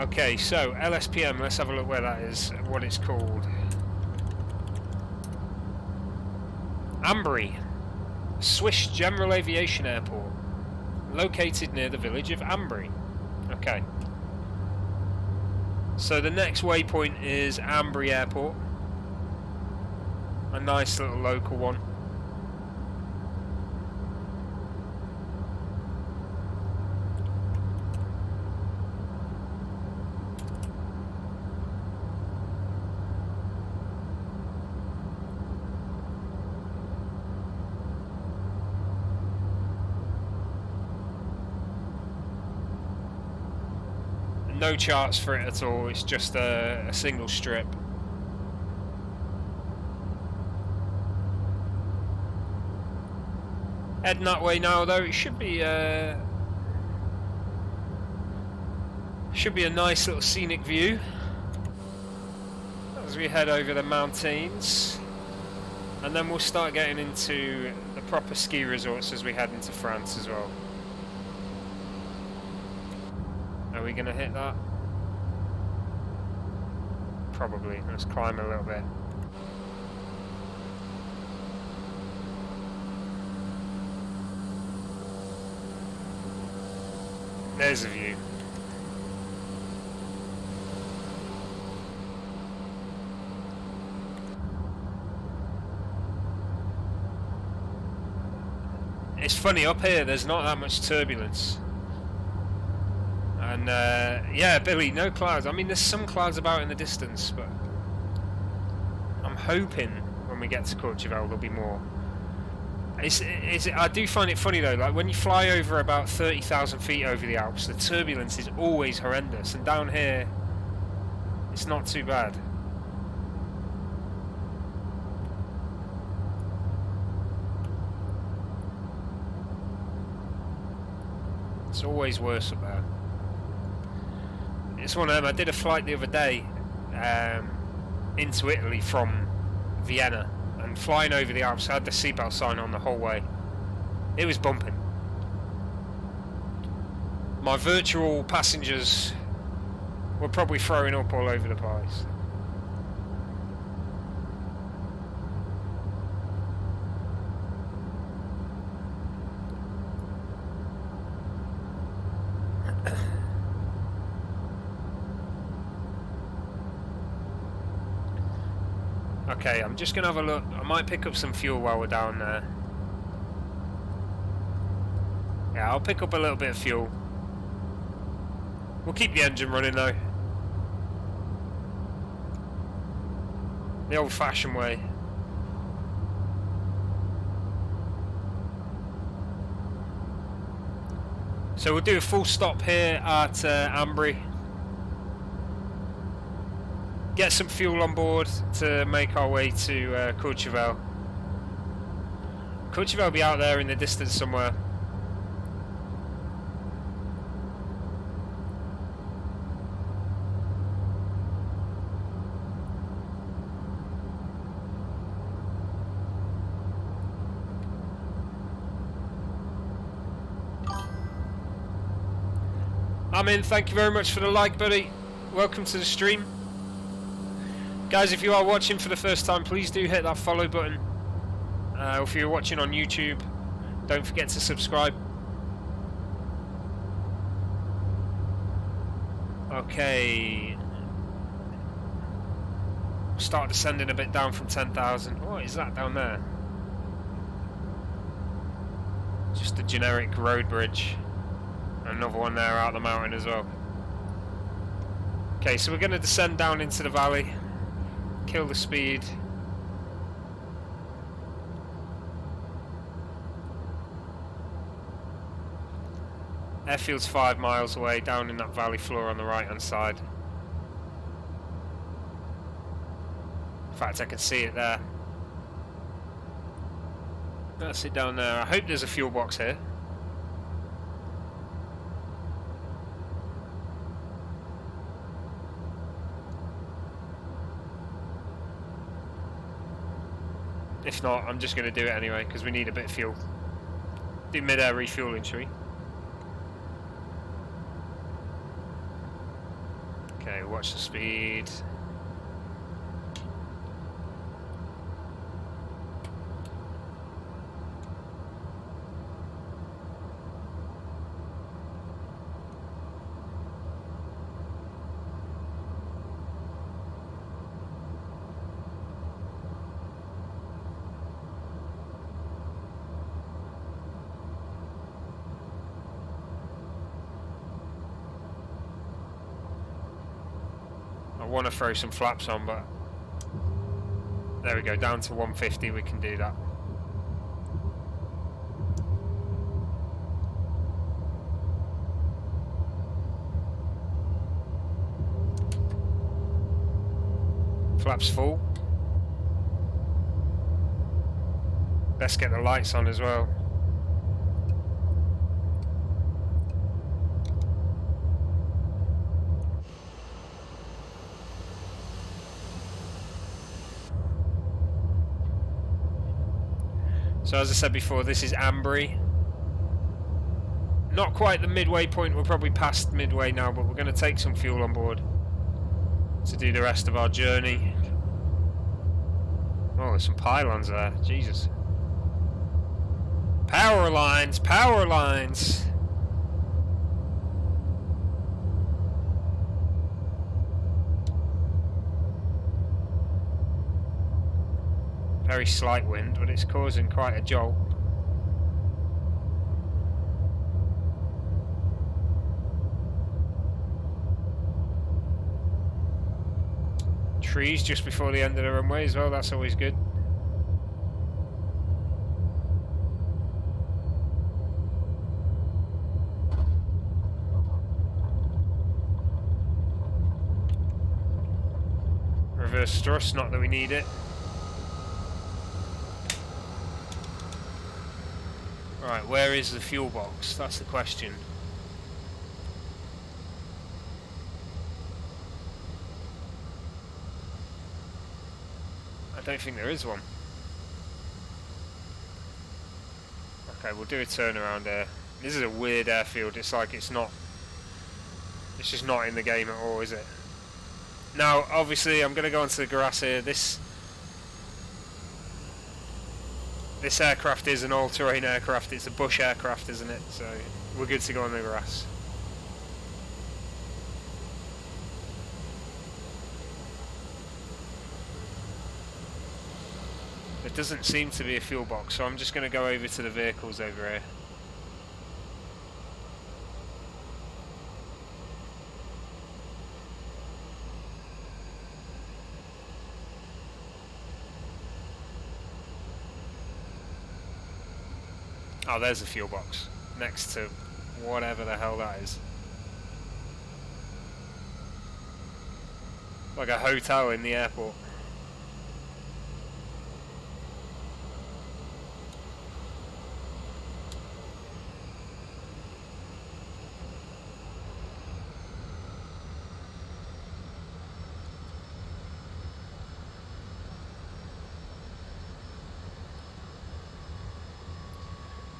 Okay, so LSPM, let's have a look where that is, what it's called. Ambry, Swiss General Aviation Airport, located near the village of Ambry. Okay. So the next waypoint is Ambry Airport. A nice little local one. No charts for it at all, it's just a single strip. Heading that way now though, it should be a nice little scenic view as we head over the mountains, and then we'll start getting into the proper ski resorts as we head into France as well. Are we going to hit that? Probably. Let's climb a little bit. There's a view. It's funny, up here there's not that much turbulence. And yeah, Billy, no clouds. I mean, there's some clouds about in the distance, but I'm hoping when we get to Courchevel there'll be more. I do find it funny though, like when you fly over about 30,000 feet over the Alps, the turbulence is always horrendous, and down here it's not too bad. It's always worse up there. It's one of them. I did a flight the other day into Italy from Vienna, and flying over the Alps, I had the seatbelt sign on the whole way. It was bumping. My virtual passengers were probably throwing up all over the place. Okay, I'm just going to have a look. I might pick up some fuel while we're down there. Yeah, I'll pick up a little bit of fuel. We'll keep the engine running though. The old-fashioned way. So we'll do a full stop here at Ambry. Get some fuel on board to make our way to Courchevel. Courchevel will be out there in the distance somewhere. I'm in. Thank you very much for the like, buddy. Welcome to the stream. Guys, if you are watching for the first time, please do hit that follow button. If you're watching on YouTube, don't forget to subscribe. Okay. Start descending a bit down from 10,000. What is that down there? Just a generic road bridge. Another one there out the mountain as well. Okay, so we're going to descend down into the valley. Kill the speed. Airfield's 5 miles away, down in that valley floor on the right hand side. In fact, I can see it there. That's it down there. I hope there's a fuel box here. If not, I'm just going to do it anyway, because we need a bit of fuel. Do mid-air refueling, shall we? Okay, watch the speed. I want to throw some flaps on, but there we go, down to 150, we can do that. Flaps full. Let's get the lights on as well. So as I said before, this is Ambury. Not quite the midway point, we're probably past midway now, but we're going to take some fuel on board to do the rest of our journey. Oh, there's some pylons there, Jesus. Power lines, power lines! Very slight wind, but it's causing quite a jolt. Trees just before the end of the runway as well, that's always good. Reverse thrust, not that we need it. Right, where is the fuel box? That's the question. I don't think there is one. Okay, we'll do a turnaround there. This is a weird airfield, it's like it's just not in the game at all, is it? Now, obviously, I'm going to go onto the grass here. This aircraft is an all-terrain aircraft. It's a bush aircraft, isn't it? So we're good to go on the grass. There doesn't seem to be a fuel box, so I'm just going to go over to the vehicles over here. Oh, there's a fuel box next to whatever the hell that is. Like a hotel in the airport.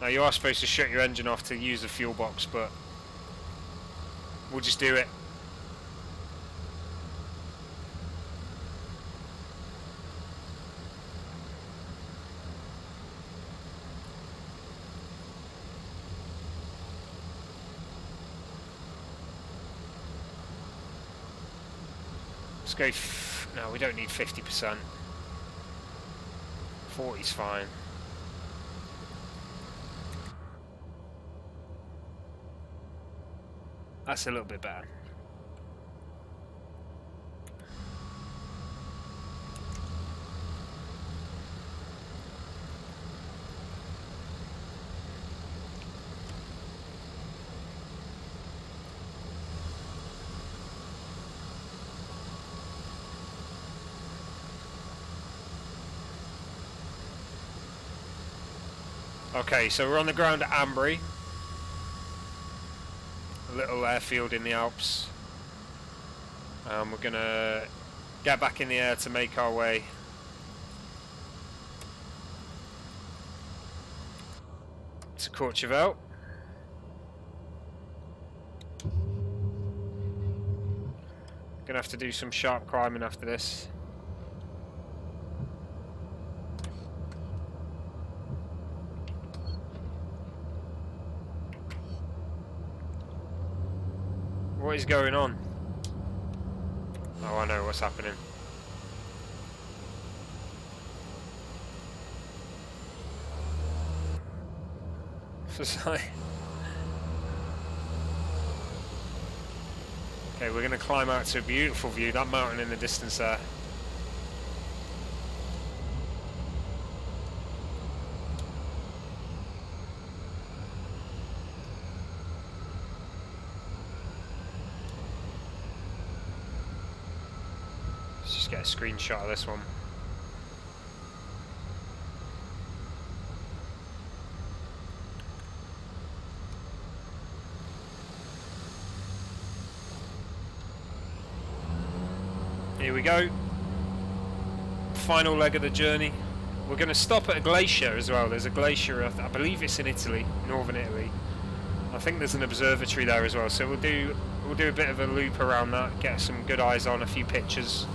Now you are supposed to shut your engine off to use the fuel box, but we'll just do it. Let's go. No, we don't need 50%. 40's fine. That's a little bit better. Okay, so we're on the ground at Ambury. A little airfield in the Alps. We're gonna get back in the air to make our way to Courchevel. Gonna have to do some sharp climbing after this. What is going on? Oh, I know what's happening. Okay, we're going to climb out to a beautiful view, that mountain in the distance there. Let's just get a screenshot of this one. Here we go. Final leg of the journey. We're going to stop at a glacier as well. There's a glacier, I believe it's in Italy, northern Italy. I think there's an observatory there as well. So we'll do a bit of a loop around that, get some good eyes on, a few pictures,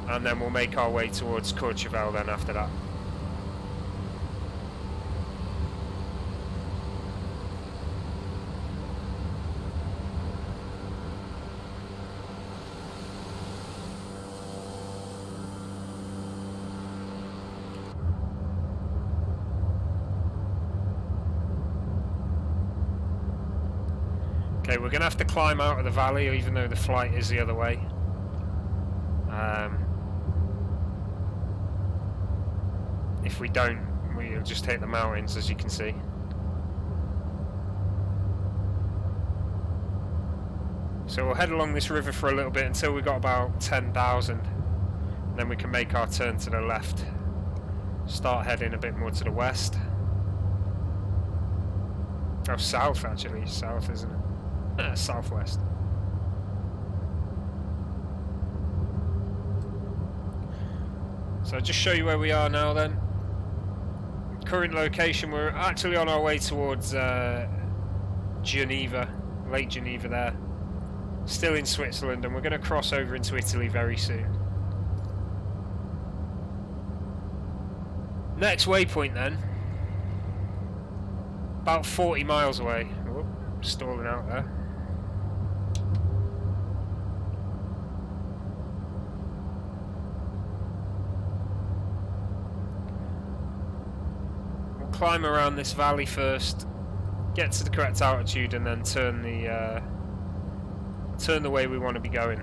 and then we'll make our way towards Courchevel then after that. Okay, we're going to have to climb out of the valley, even though the flight is the other way. If we don't, we'll just hit the mountains, as you can see. So we'll head along this river for a little bit until we've got about 10,000. Then we can make our turn to the left. Start heading a bit more to the west. Oh, south actually. South, isn't it? Southwest. So I'll just show you where we are now then. Current location, we're actually on our way towards Geneva, Lake Geneva there. Still in Switzerland, and we're going to cross over into Italy very soon. Next waypoint then. About 40 miles away. Whoop, stalling out there. Climb around this valley first, get to the correct altitude, and then turn the way we want to be going.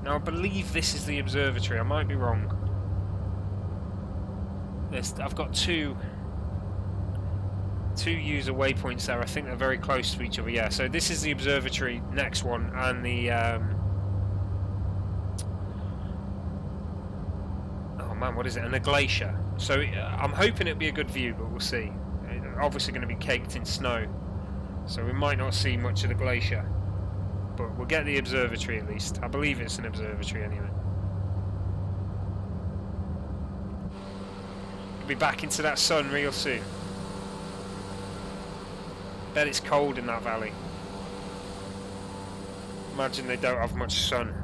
Now I believe this is the observatory, I might be wrong. I've got two user waypoints there, I think they're very close to each other, yeah. So this is the observatory, next one, and the what is it? And a glacier. So I'm hoping it'll be a good view, but we'll see. It's obviously going to be caked in snow, so we might not see much of the glacier. But we'll get the observatory at least. I believe it's an observatory anyway. We'll be back into that sun real soon. Bet it's cold in that valley. Imagine they don't have much sun.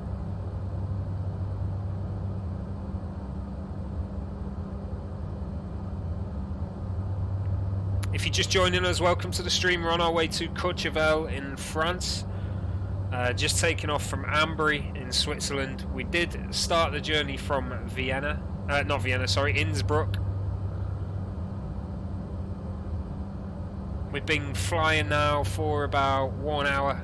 If you're just joining us, welcome to the stream. We're on our way to Courchevel in France. Just taking off from Ambry in Switzerland. We did start the journey from Vienna. Not Vienna, sorry, Innsbruck. We've been flying now for about 1 hour.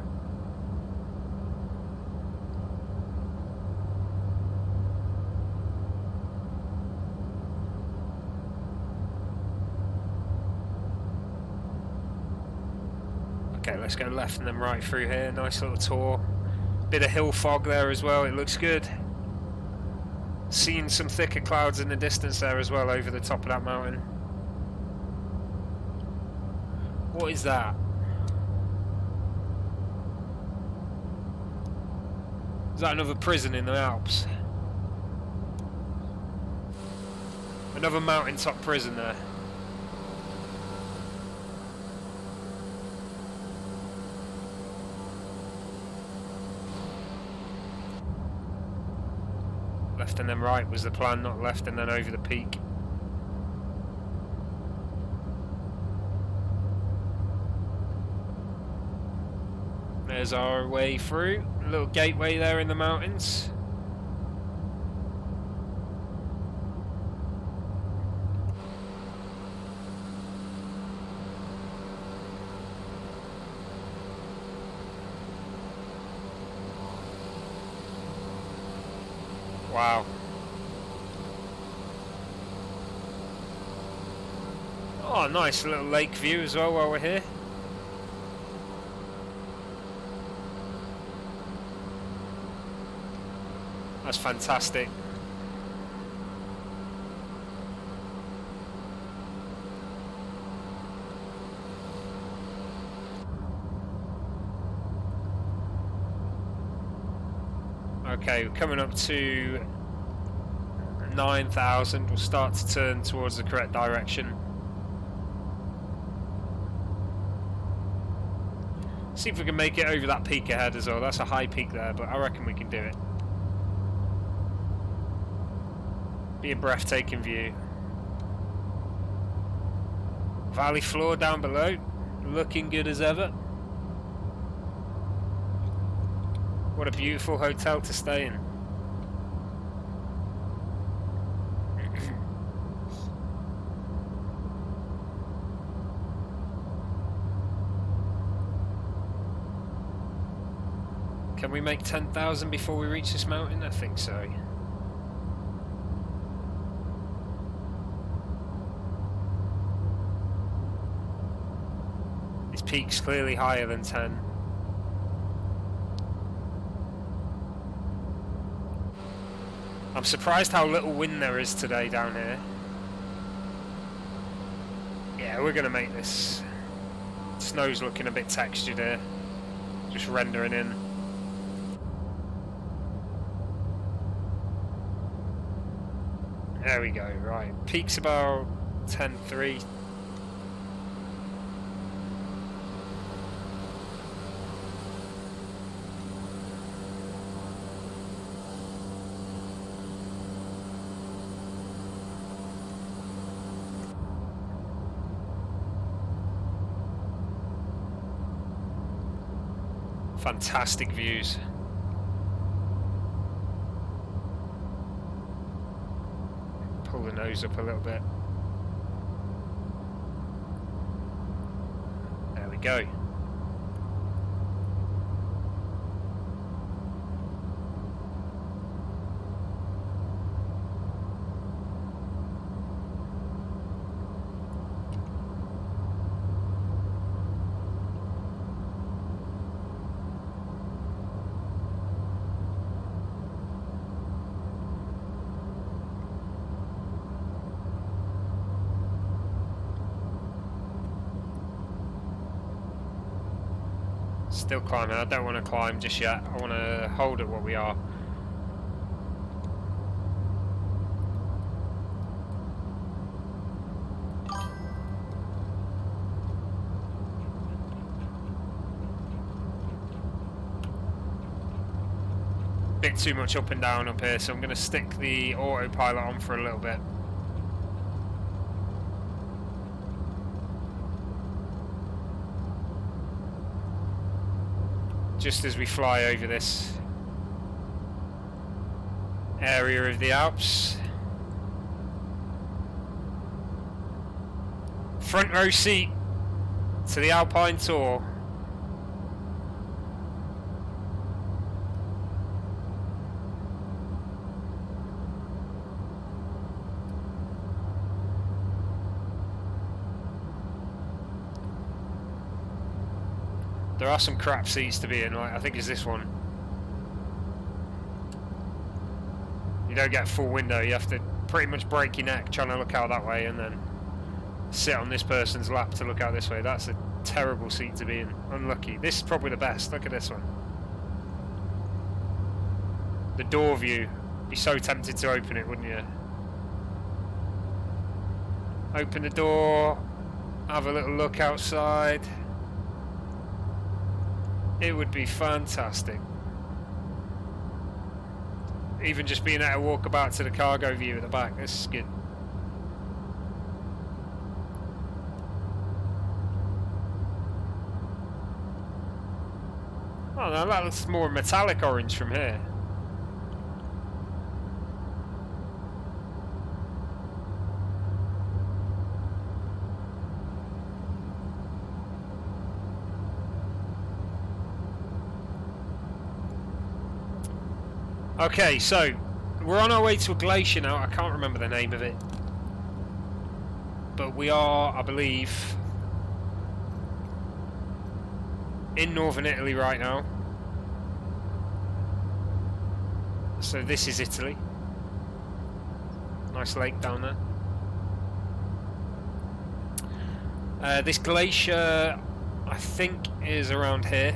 Okay, let's go left and then right through here. Nice little tour. Bit of hill fog there as well. It looks good. Seeing some thicker clouds in the distance there as well over the top of that mountain. What is that? Is that another prison in the Alps? Another mountaintop prison there. left and then right was the plan, not left and then over the peak. There's our way through, a little gateway there in the mountains. Wow. Oh, nice little lake view as well while we're here. That's fantastic. Okay, we're coming up to 9,000. We'll start to turn towards the correct direction. See if we can make it over that peak ahead as well. That's a high peak there, but I reckon we can do it. Be a breathtaking view. Valley floor down below, looking good as ever. What a beautiful hotel to stay in. Can we make 10,000 before we reach this mountain? I think so. This peak's clearly higher than 10. I'm surprised how little wind there is today down here. Yeah, we're gonna make this. Snow's looking a bit textured here. Just rendering in. There we go, right. Peak's about 10.3. Fantastic views. Pull the nose up a little bit. There we go. Still climbing. I don't want to climb just yet. I want to hold at what we are. Bit too much up and down up here, so I'm going to stick the autopilot on for a little bit. Just as we fly over this area of the Alps. Front row seat to the Alpine tour. There are some crap seats to be in, like I think it's this one. You don't get full window, you have to pretty much break your neck trying to look out that way and then sit on this person's lap to look out this way. That's a terrible seat to be in. Unlucky. This is probably the best. Look at this one. The door view. Be so tempted to open it, wouldn't you? Open the door, have a little look outside. It would be fantastic. Even just being able to walk about to the cargo view at the back, this is good. Oh no, that looks more metallic orange from here. Okay, so we're on our way to a glacier now. I can't remember the name of it, but we are, I believe, in northern Italy right now. So this is Italy. Nice lake down there. This glacier, I think, is around here.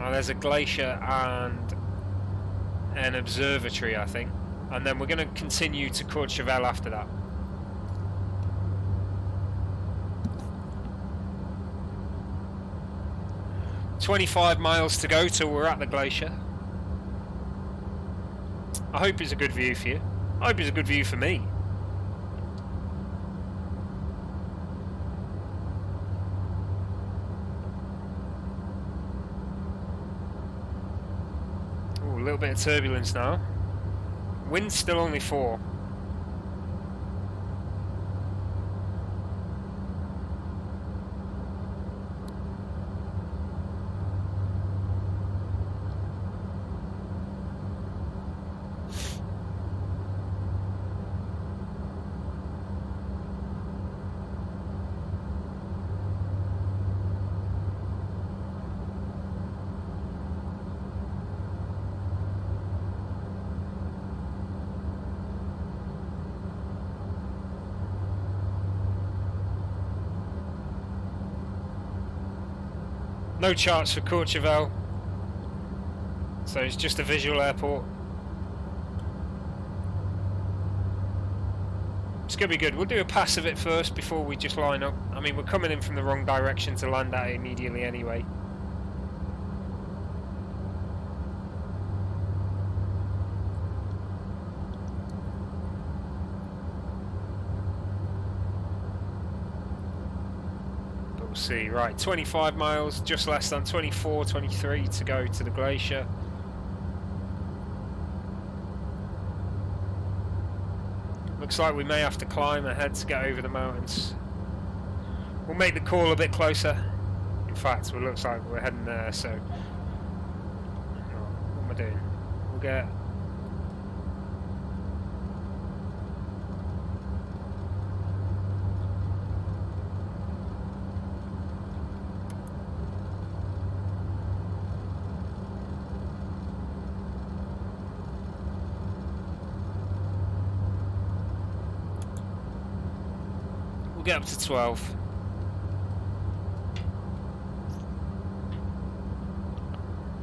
There's a glacier and an observatory, I think, and then we're going to continue to Courchevel after that. "25 miles to go till we're at the glacier. I hope it's a good view for you. I hope it's a good view for me. Ooh, a little bit of turbulence now. Wind's still only 4. No charts for Courchevel, so it's just a visual airport. It's going to be good. We'll do a pass of it first before we just line up. I mean, we're coming in from the wrong direction to land at it immediately anyway. See, right, 25 miles, just less than 24, 23 to go to the glacier. Looks like we may have to climb ahead to get over the mountains. We'll make the call a bit closer. In fact, it looks like we're heading there, so... What am I doing? We'll get... get up to 12.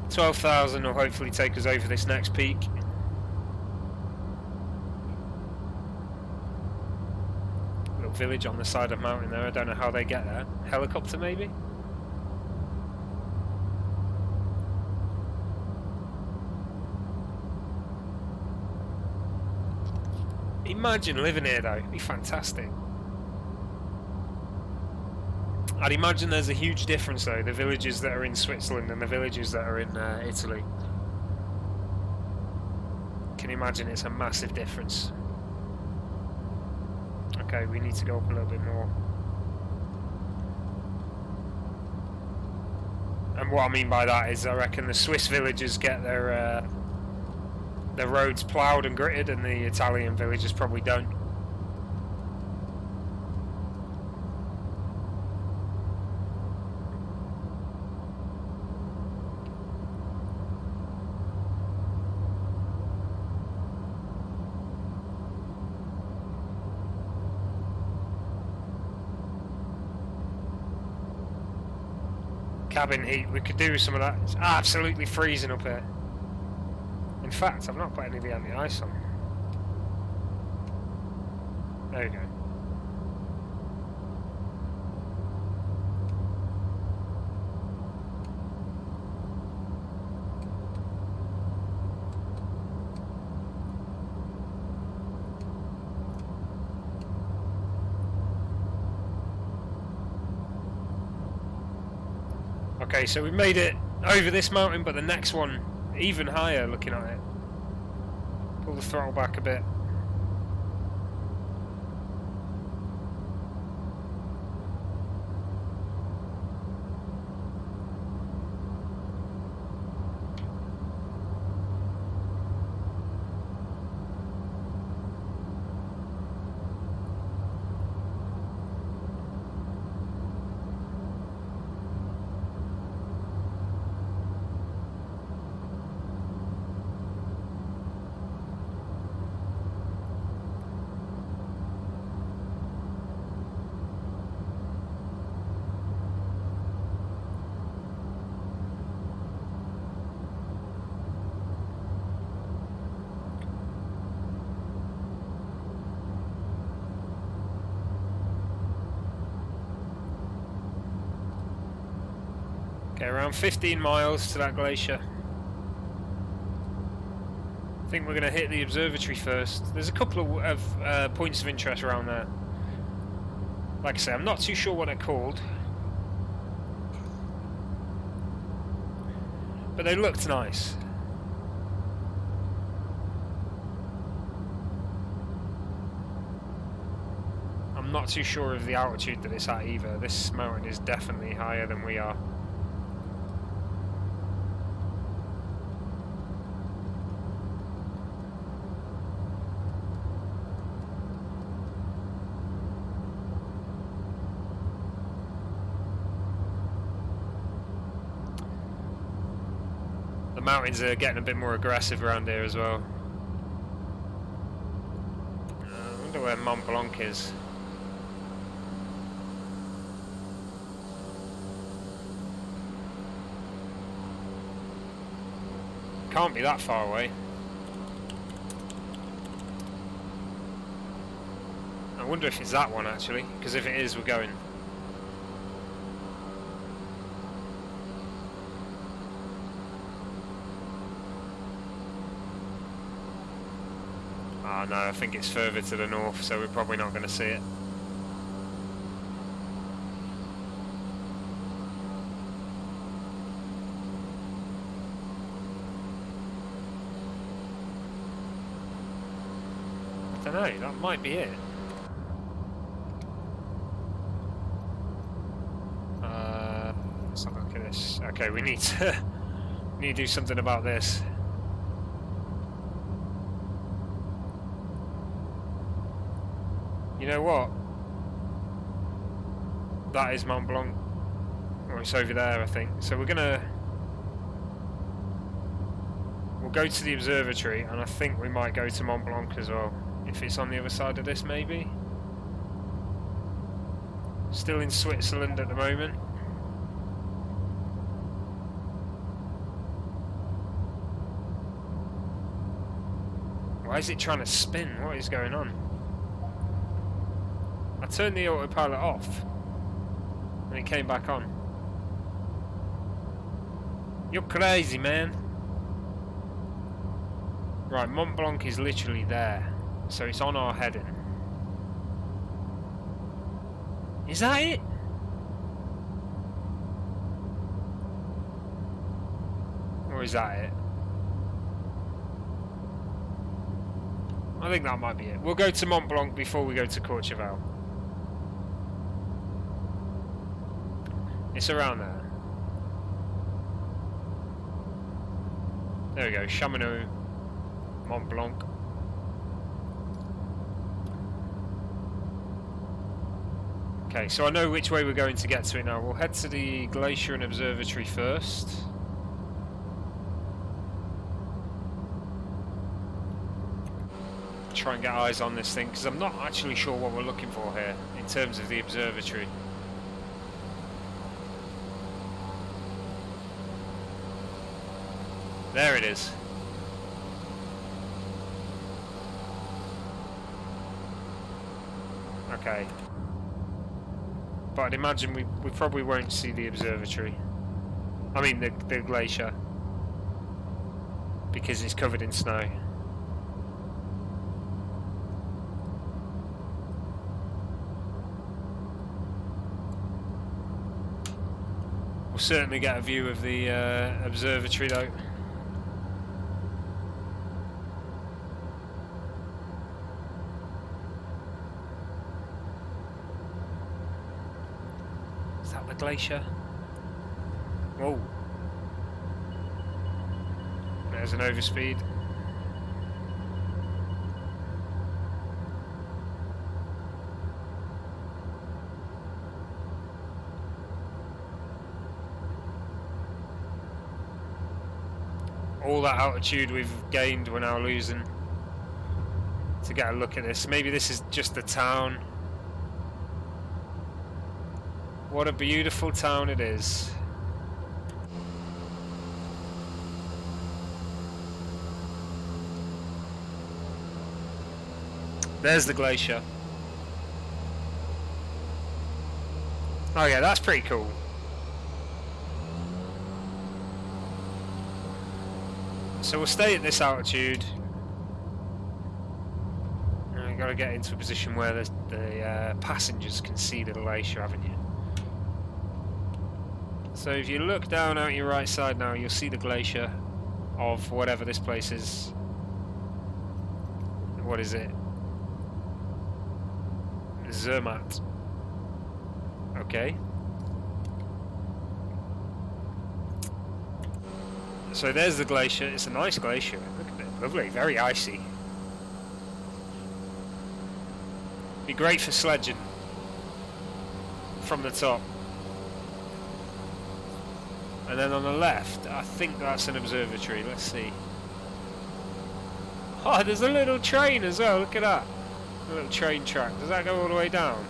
$12,000 will hopefully take us over this next peak. Little village on the side of the mountain there. I don't know how they get there. Helicopter maybe? Imagine living here though, it'd be fantastic. I'd imagine there's a huge difference though, the villages that are in Switzerland and the villages that are in Italy. Can you imagine? It's a massive difference. Okay, we need to go up a little bit more. And what I mean by that is I reckon the Swiss villagers get their roads ploughed and gritted and the Italian villagers probably don't. Cabin heat, we could do some of that. It's absolutely freezing up here. In fact, I've not put any of the anti-ice on. There we go. Okay, so we made it over this mountain, but the next one even higher looking at it. Pull the throttle back a bit. Okay, around 15 miles to that glacier. I think we're going to hit the observatory first. There's a couple of points of interest around there. Like I say, I'm not too sure what they're called, but they looked nice. I'm not too sure of the altitude that it's at either. This mountain is definitely higher than we are. The mountains are getting a bit more aggressive around here as well. I wonder where Mont Blanc is. Can't be that far away. I wonder if it's that one actually, because if it is, we're going. Ah, no, I think it's further to the north, so we're probably not going to see it. I don't know, that might be it. Let's have a look at this. Okay, we need to do something about this. You know what? That is Mont Blanc. Or it's over there, I think. So we'll go to the observatory, and I think we might go to Mont Blanc as well. If it's on the other side of this, maybe. Still in Switzerland at the moment. Why is it trying to spin? What is going on? I turned the autopilot off and it came back on. You're crazy, man. Right, Mont Blanc is literally there, so it's on our heading. Is that it? Or is that it? I think that might be it. We'll go to Mont Blanc before we go to Courchevel. It's around there. There we go, Chamonix, Mont Blanc. Okay, so I know which way we're going to get to it now. We'll head to the glacier and observatory first. Try and get eyes on this thing, because I'm not actually sure what we're looking for here in terms of the observatory. There it is. Okay. But I'd imagine we probably won't see the observatory. I mean the glacier. Because it's covered in snow. We'll certainly get a view of the observatory though. Is that the glacier? Whoa. There's an overspeed. All that altitude we've gained, we're now losing. To get a look at this. Maybe this is just the town. What a beautiful town it is. There's the glacier. Oh yeah, that's pretty cool. So we'll stay at this altitude. Now you've got to get into a position where the passengers can see the glacier, haven't you? So if you look down out your right side now, you'll see the glacier of whatever this place is. What is it? Zermatt. Okay. So there's the glacier. It's a nice glacier. Look at it. Lovely. Very icy. Be great for sledging from the top. And then on the left, I think that's an observatory. Let's see. Oh, there's a little train as well. Look at that. A little train track. Does that go all the way down?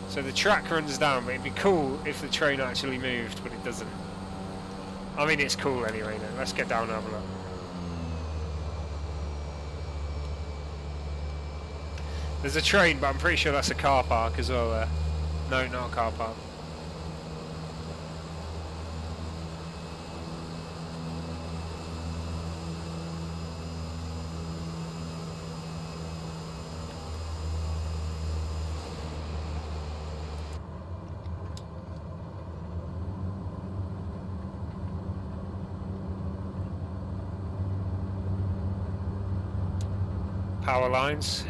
So the track runs down, but it'd be cool if the train actually moved, but it doesn't. I mean, it's cool anyway then. Let's get down and have a look. There's a train, but I'm pretty sure that's a car park as well there. No, not a car park. Power lines.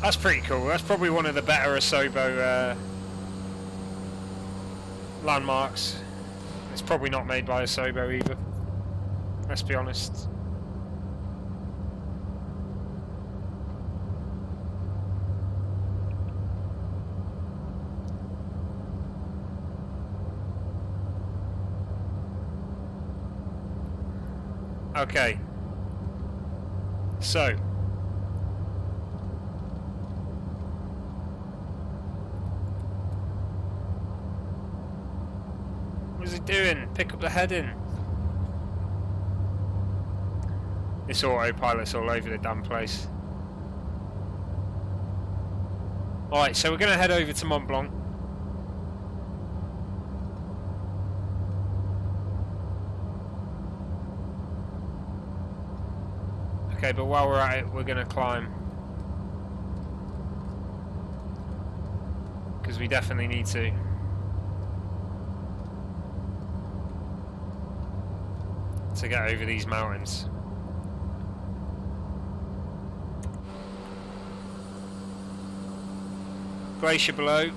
That's pretty cool. That's probably one of the better ASUS landmarks. It's probably not made by ASUS either. Let's be honest. Okay. So. What's it doing? Pick up the heading. This autopilot's all over the damn place. Alright, so we're going to head over to Mont Blanc. Okay, but while we're at it, we're going to climb. Because we definitely need to. To get over these mountains. Glacier below.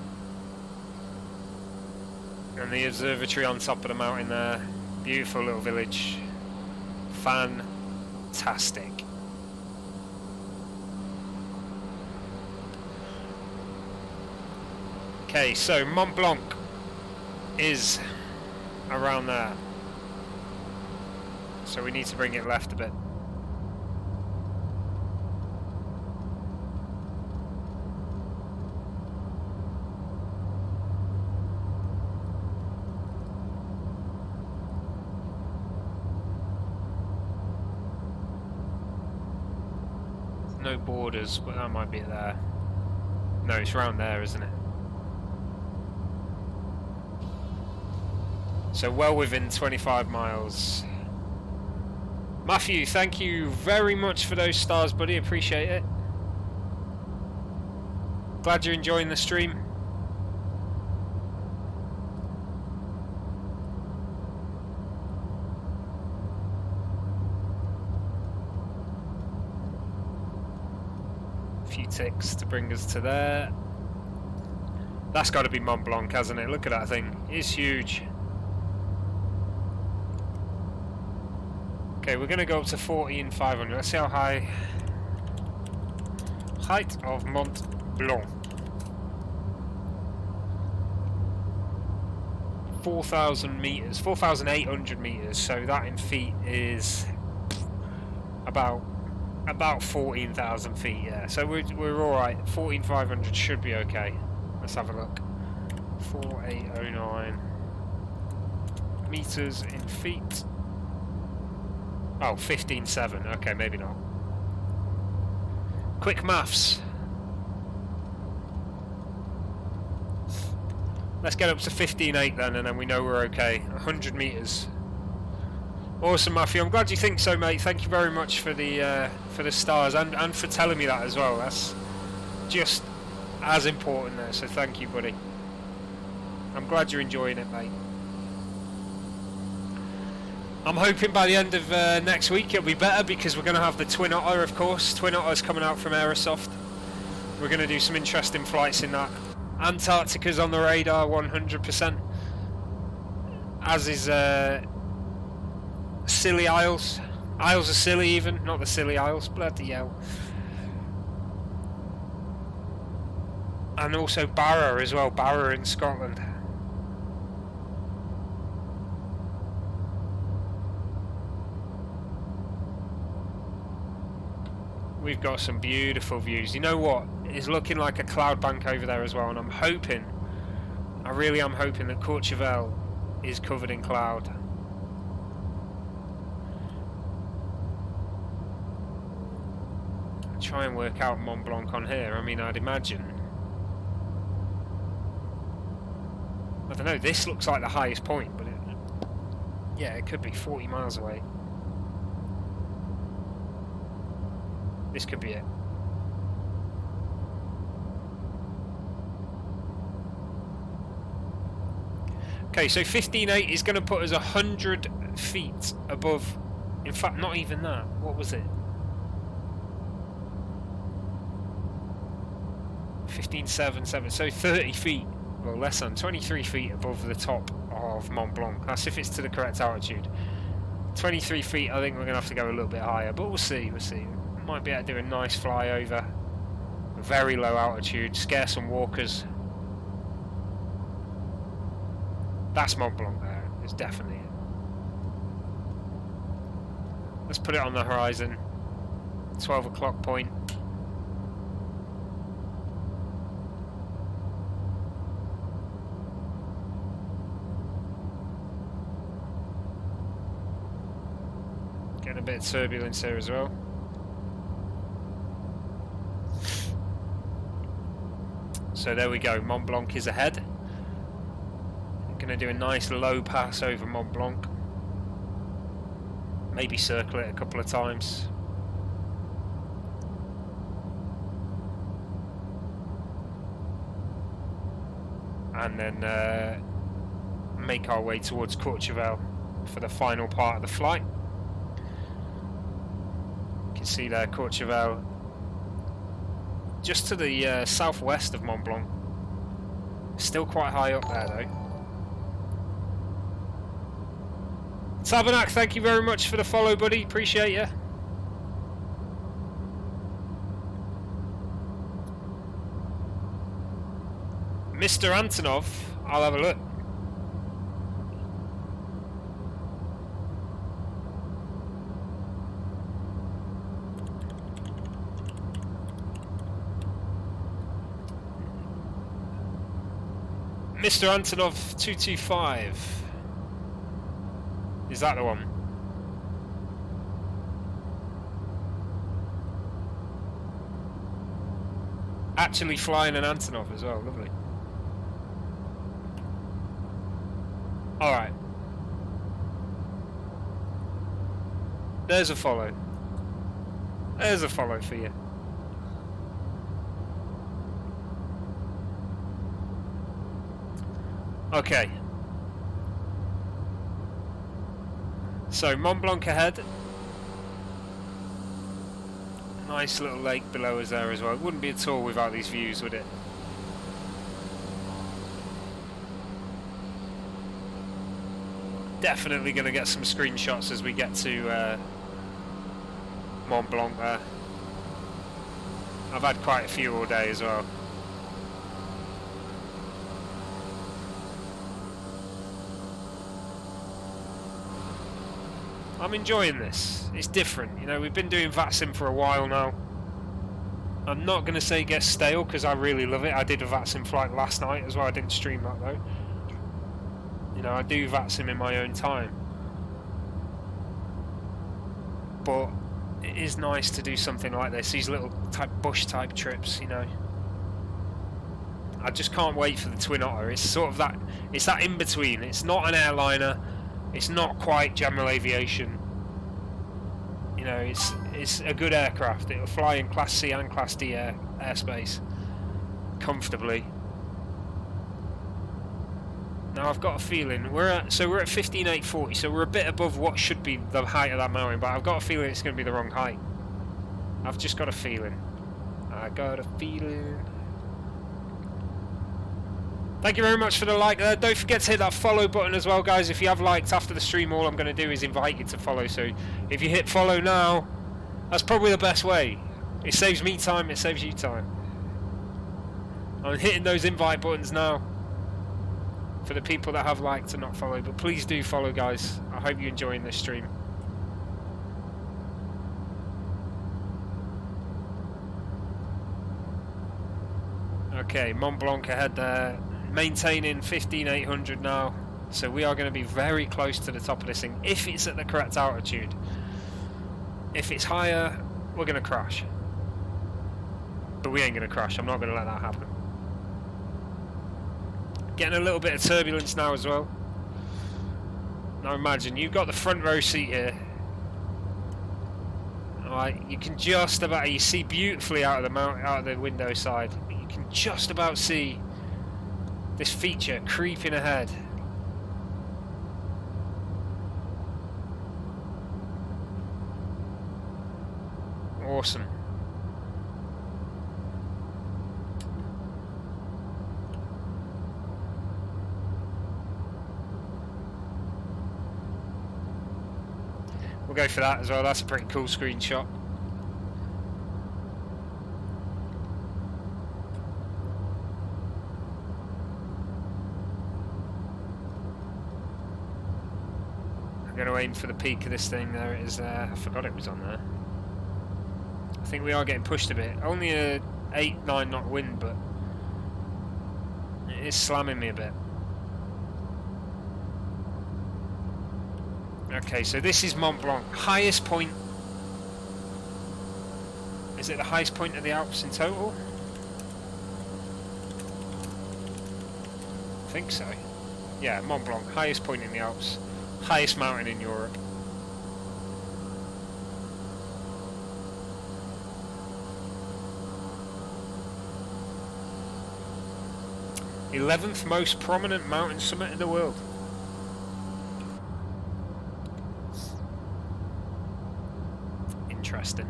And the observatory on top of the mountain there. Beautiful little village. Fantastic. Okay, so Mont Blanc is around there. So we need to bring it left a bit. No borders, but that might be there. No, it's round there, isn't it? So well within 25 miles. Matthew, thank you very much for those stars, buddy. Appreciate it. Glad you're enjoying the stream. A few ticks to bring us to there. That's got to be Mont Blanc, hasn't it? Look at that thing. It's huge. Okay, we're going to go up to 14,500. Let's see how high. Height of Mont Blanc. 4,000 meters, 4,800 meters. So that in feet is about 14,000 feet. Yeah. So we're all right. 14,500 should be okay. Let's have a look. 4,809 meters in feet. Oh, 15,700. Okay, maybe not. Quick maths. Let's get up to 15,800 then, and then we know we're okay. 100 meters. Awesome, Matthew. I'm glad you think so, mate. Thank you very much for the stars and for telling me that as well. That's just as important there. So thank you, buddy. I'm glad you're enjoying it, mate. I'm hoping by the end of next week it'll be better, because we're going to have the Twin Otter, of course. Twin Otter's coming out from Aerosoft. We're going to do some interesting flights in that. Antarctica's on the radar 100%. As is Scilly Isles. Isles of Scilly even, not the Scilly Isles. Bloody hell. And also Barra as well. Barra in Scotland. We've got some beautiful views. You know what? It's looking like a cloud bank over there as well, and I'm hoping, I really am hoping that Courchevel is covered in cloud. I'll try and work out Mont Blanc on here. I mean, I'd imagine. I don't know, this looks like the highest point, but yeah, it could be 40 miles away. This could be it. Okay, so 15.8 is going to put us 100 feet above. In fact, not even that. What was it? 15.77. So 30 feet, well, less than 23 feet above the top of Mont Blanc. That's if it's to the correct altitude. 23 feet. I think we're going to have to go a little bit higher, but we'll see. We'll see. Might be able to do a nice flyover, very low altitude, scare some walkers. That's Mont Blanc there, it's definitely it. Let's put it on the horizon, 12 o'clock point. Getting a bit of turbulence here as well. So there we go, Mont Blanc is ahead. I'm going to do a nice low pass over Mont Blanc. Maybe circle it a couple of times. And then make our way towards Courchevel for the final part of the flight. You can see there Courchevel, just to the southwest of Mont Blanc. Still quite high up there though. Tabernac, thank you very much for the follow, buddy. Appreciate you. Mr. Antonov, I'll have a look. Mr. Antonov 225. Is that the one? Actually flying an Antonov as well, lovely. Alright. There's a follow. There's a follow for you. Okay. So, Mont Blanc ahead. Nice little lake below us there as well. It wouldn't be a tour without these views, would it? Definitely going to get some screenshots as we get to Mont Blanc there. I've had quite a few all day as well. I'm enjoying this. It's different, you know. We've been doing VATSIM for a while now. I'm not going to say it gets stale because I really love it. I did a VATSIM flight last night as well. I didn't stream that though. You know, I do VATSIM in my own time. But it is nice to do something like this. These little bush type trips, you know. I just can't wait for the Twin Otter. It's sort of that. It's that in between. It's not an airliner. It's not quite general aviation. You know, it's a good aircraft. It'll fly in Class C and Class D airspace comfortably. Now I've got a feeling we're at 15,840, so we're a bit above what should be the height of that mountain, but I've got a feeling it's going to be the wrong height. I've just got a feeling. I got a feeling. Thank you very much for the like there. Don't forget to hit that follow button as well, guys. If you have liked after the stream, all I'm going to do is invite you to follow. So if you hit follow now, that's probably the best way. It saves me time, it saves you time. I'm hitting those invite buttons now for the people that have liked and not followed. But please do follow, guys. I hope you're enjoying this stream. Okay, Mont Blanc ahead there. Maintaining 15,800 now, so we are going to be very close to the top of this thing if it's at the correct altitude. If it's higher, we're going to crash, but we ain't going to crash. I'm not going to let that happen. Getting a little bit of turbulence now as well. Now imagine you've got the front row seat here. Alright, you can just about, you see beautifully out of the window side, but you can just about see this feature creeping ahead. Awesome. We'll go for that as well. That's a pretty cool screenshot. I'm going to aim for the peak of this thing. There it is there. I forgot it was on there. I think we are getting pushed a bit. Only a 8-9 knot wind, but it is slamming me a bit. Okay, so this is Mont Blanc. Highest point. Is it the highest point of the Alps in total? I think so. Yeah, Mont Blanc. Highest point in the Alps. Highest mountain in Europe. The 11th most prominent mountain summit in the world. Interesting.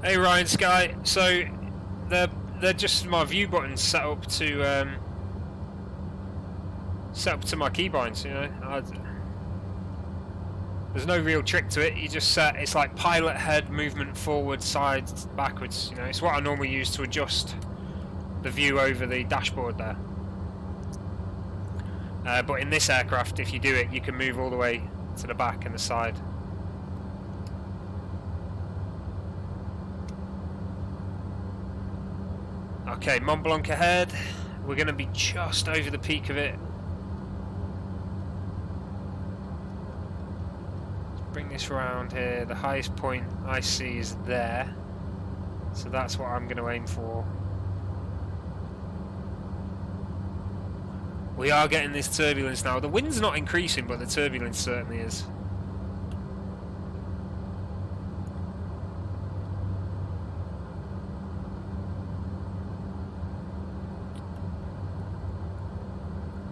Hey Ryan Sky, so they're just my view buttons set up to my keybinds, you know. There's no real trick to it. You just set, it's like pilot head movement forward, sides, backwards, you know. It's what I normally use to adjust the view over the dashboard there. But in this aircraft, if you do it, you can move all the way to the back and the side. Okay, Mont Blanc ahead. We're going to be just over the peak of it. Let's bring this round here. The highest point I see is there. So that's what I'm going to aim for. We are getting this turbulence now. The wind's not increasing, but the turbulence certainly is.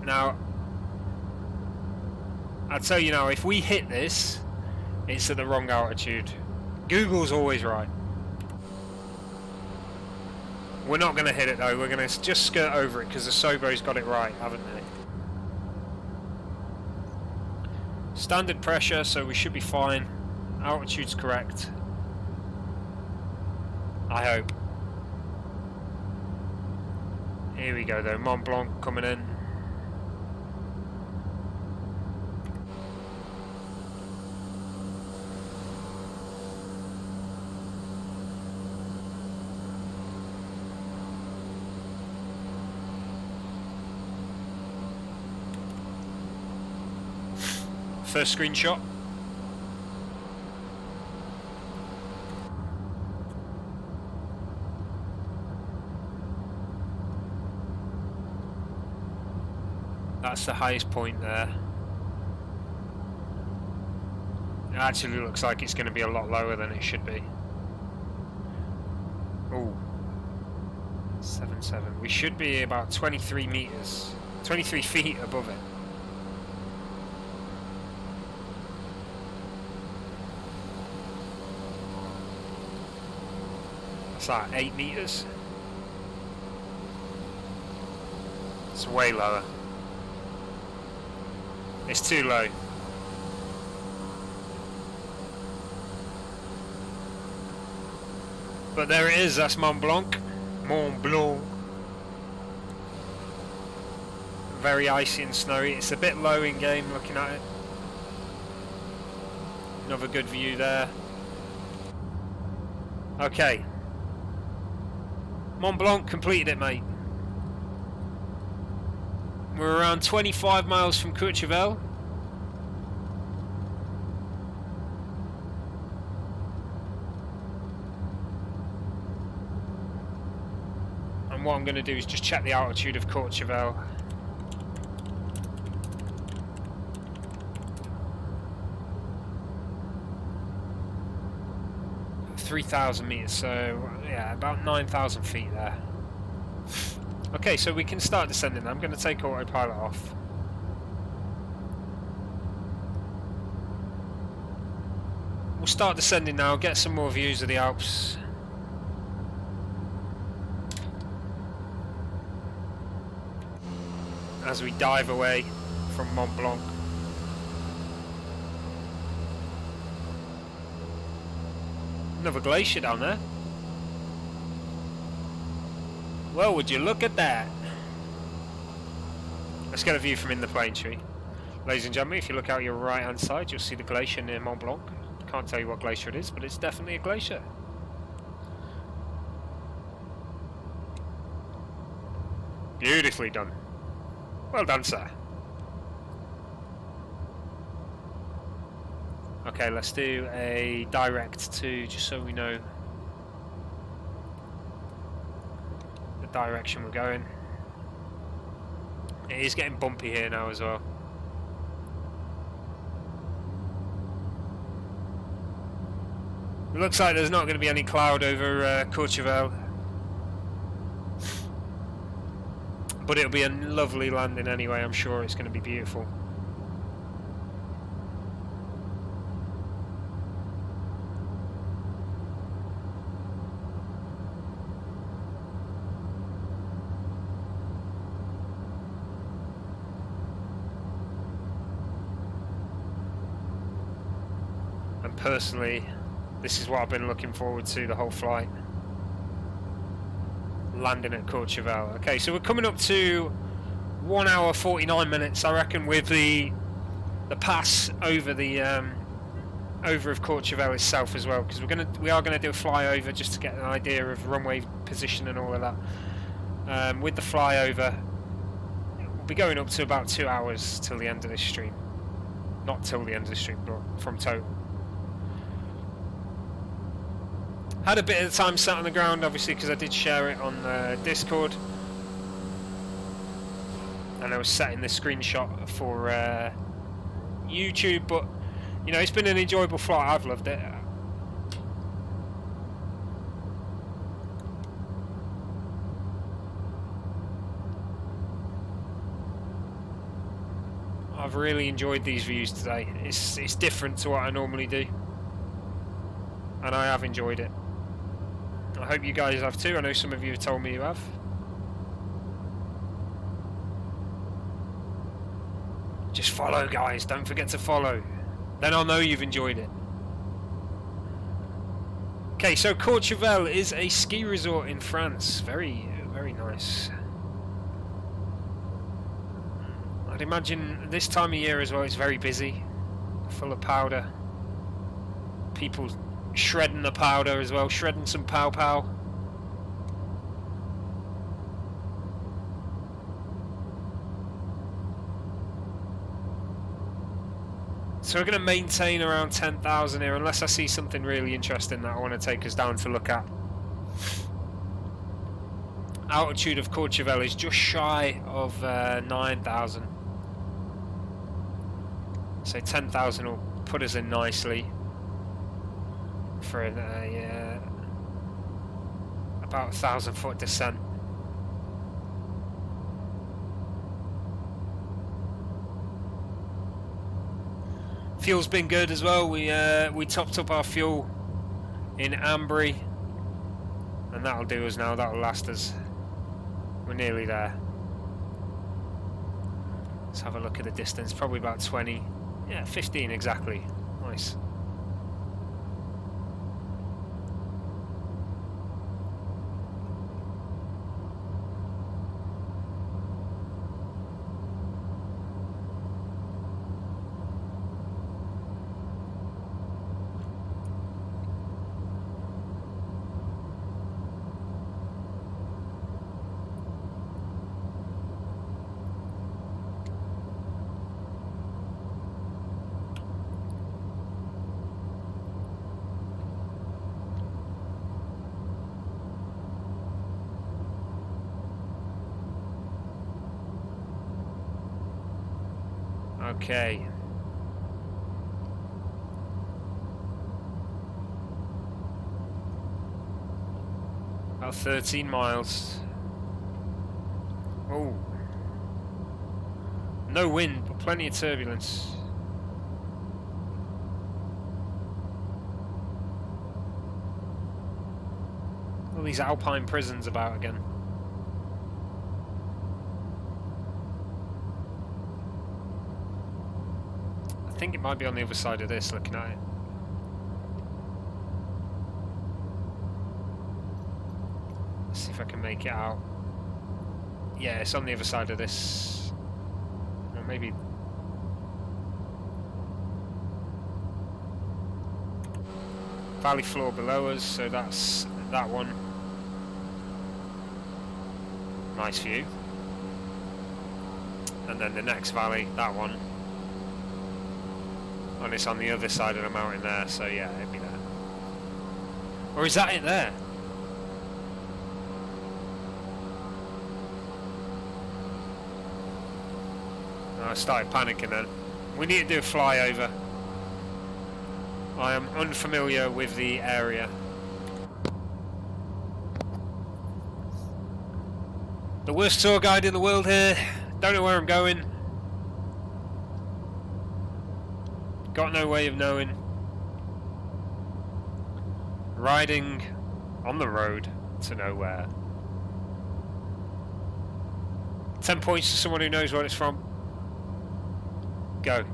Now, I'll tell you now, if we hit this, it's at the wrong altitude. Google's always right. We're not going to hit it though, we're going to just skirt over it because the Sobo's got it right, haven't they? Standard pressure, so we should be fine. Altitude's correct. I hope. Here we go though, Mont Blanc coming in. First screenshot. That's the highest point there. It actually looks like it's going to be a lot lower than it should be. Oh, 7.7. We should be about 23 meters, 23 feet above it. It's like 8 meters. It's way lower. It's too low. But there it is, that's Mont Blanc. Mont Blanc. Very icy and snowy. It's a bit low in game looking at it. Another good view there. Okay. Mont Blanc completed it, mate. We're around 25 miles from Courchevel. And what I'm going to do is just check the altitude of Courchevel. .3,000 meters, so yeah, about 9,000 feet there. Okay, so we can start descending. I'm going to take autopilot off. We'll start descending now, get some more views of the Alps. As we dive away from Mont Blanc. Another glacier down there. Well, would you look at that? Let's get a view from in the plane, shall we? Ladies and gentlemen, if you look out your right hand side, you'll see the glacier near Mont Blanc. Can't tell you what glacier it is, but it's definitely a glacier. Beautifully done. Well done, sir. Okay, let's do a direct to, just so we know the direction we're going. It is getting bumpy here now as well. It looks like there's not going to be any cloud over Courchevel. But it'll be a lovely landing anyway, I'm sure it's going to be beautiful. And personally, this is what I've been looking forward to the whole flight. Landing at Courchevel. Okay, so we're coming up to 1 hour 49 minutes, I reckon, with the pass over the over of Courchevel itself as well, because we are gonna do a flyover just to get an idea of runway position and all of that. With the flyover, we'll be going up to about 2 hours till the end of this stream. Not till the end of the stream, but from total. Had a bit of time sat on the ground, obviously, because I did share it on Discord, and I was setting the screenshot for YouTube. But you know, it's been an enjoyable flight. I've loved it. I've really enjoyed these views today. It's different to what I normally do, and I have enjoyed it. I hope you guys have too. I know some of you have told me you have. Just follow, guys. Don't forget to follow. Then I'll know you've enjoyed it. Okay, so Courchevel is a ski resort in France. Very, very nice. I'd imagine this time of year as well, it's very busy. Full of powder. People shredding the powder as well, shredding some pow pow. So we're going to maintain around 10,000 here, unless I see something really interesting that I want to take us down to look at. Altitude of Courchevel is just shy of 9,000. So 10,000 will put us in nicely for about 1,000 foot descent. Fuel's been good as well. We topped up our fuel in Ambry, and that'll do us now. That'll last us. We're nearly there. Let's have a look at the distance. Probably about 20. Yeah, 15 exactly. Nice. Okay. About 13 miles. Oh. No wind, but plenty of turbulence. All these Alpine prisons about again. I think it might be on the other side of this, looking at it. Let's see if I can make it out. Yeah, it's on the other side of this. Or maybe... valley floor below us, so that's that one. Nice view. And then the next valley, that one. And it's on the other side of the mountain there, so yeah, it'd be there. Or is that it there? Oh, I started panicking then. We need to do a flyover. I am unfamiliar with the area. The worst tour guide in the world here. Don't know where I'm going. Got no way of knowing. Riding on the road to nowhere. 10 points to someone who knows where it's from. Go.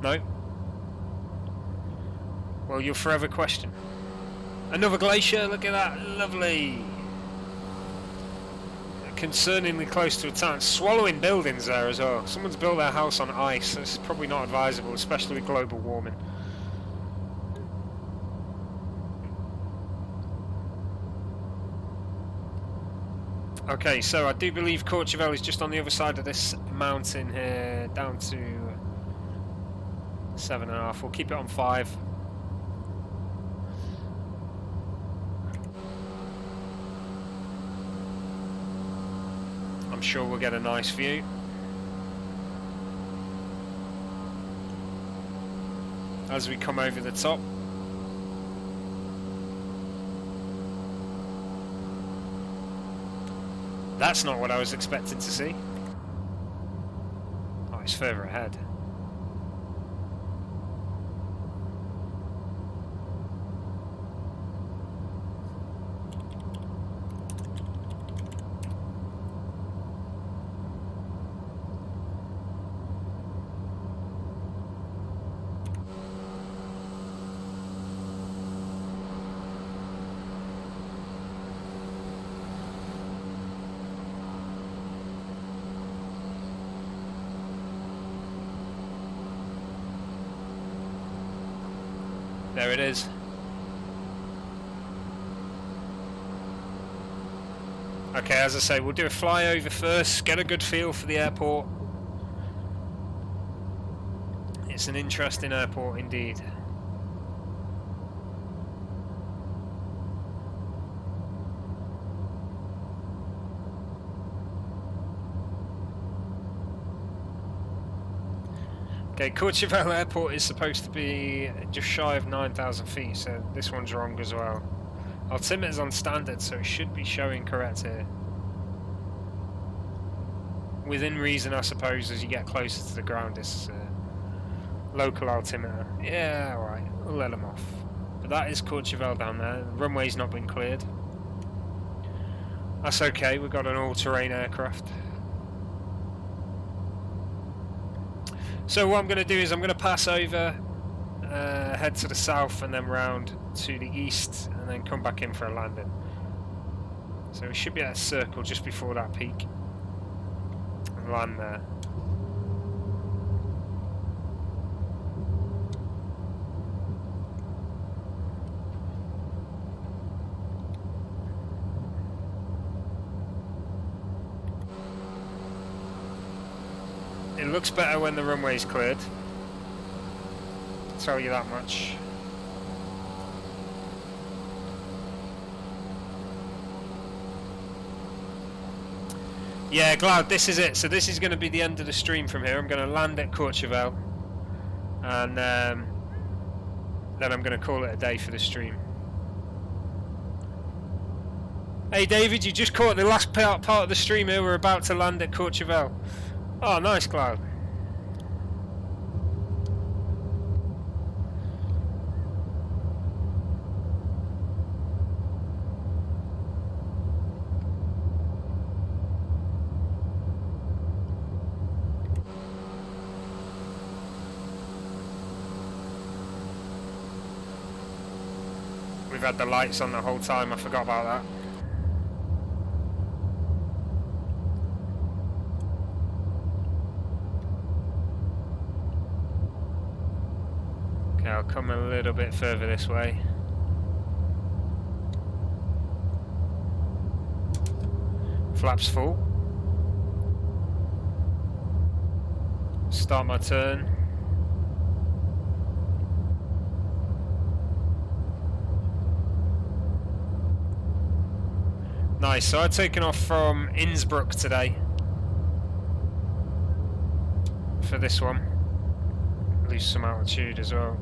No? Well, you'll forever question. Another glacier, look at that, lovely. Concerningly close to a town. Swallowing buildings there as well. Someone's built their house on ice. This is probably not advisable, especially with global warming. Okay, so I do believe Courchevel is just on the other side of this mountain here, down to 7.5. We'll keep it on 5. I'm sure we'll get a nice view. As we come over the top. That's not what I was expecting to see. Oh, it's further ahead. There it is. Okay, as I say, we'll do a flyover first, get a good feel for the airport. It's an interesting airport indeed. Okay, Courchevel Airport is supposed to be just shy of 9,000 feet, so this one's wrong as well. Altimeter's on standard, so it should be showing correct here. Within reason, I suppose, as you get closer to the ground, it's local altimeter. Yeah, alright, we'll let them off. But that is Courchevel down there. The runway's not been cleared. That's okay, we've got an all-terrain aircraft. So what I'm going to do is I'm going to pass over, head to the south and then round to the east and then come back in for a landing. So we should be at a circle just before that peak and land there. It looks better when the runway's cleared. I'll tell you that much. Yeah, Cloud, this is it. So this is going to be the end of the stream from here. I'm going to land at Courchevel, and then I'm going to call it a day for the stream. Hey David, you just caught the last part of the stream here. We're about to land at Courchevel. Oh, nice, Cloud. We've had the lights on the whole time, I forgot about that. Okay, I'll come a little bit further this way. Flaps full. Start my turn. Nice, so I've taken off from Innsbruck today for this one. Lose some altitude as well.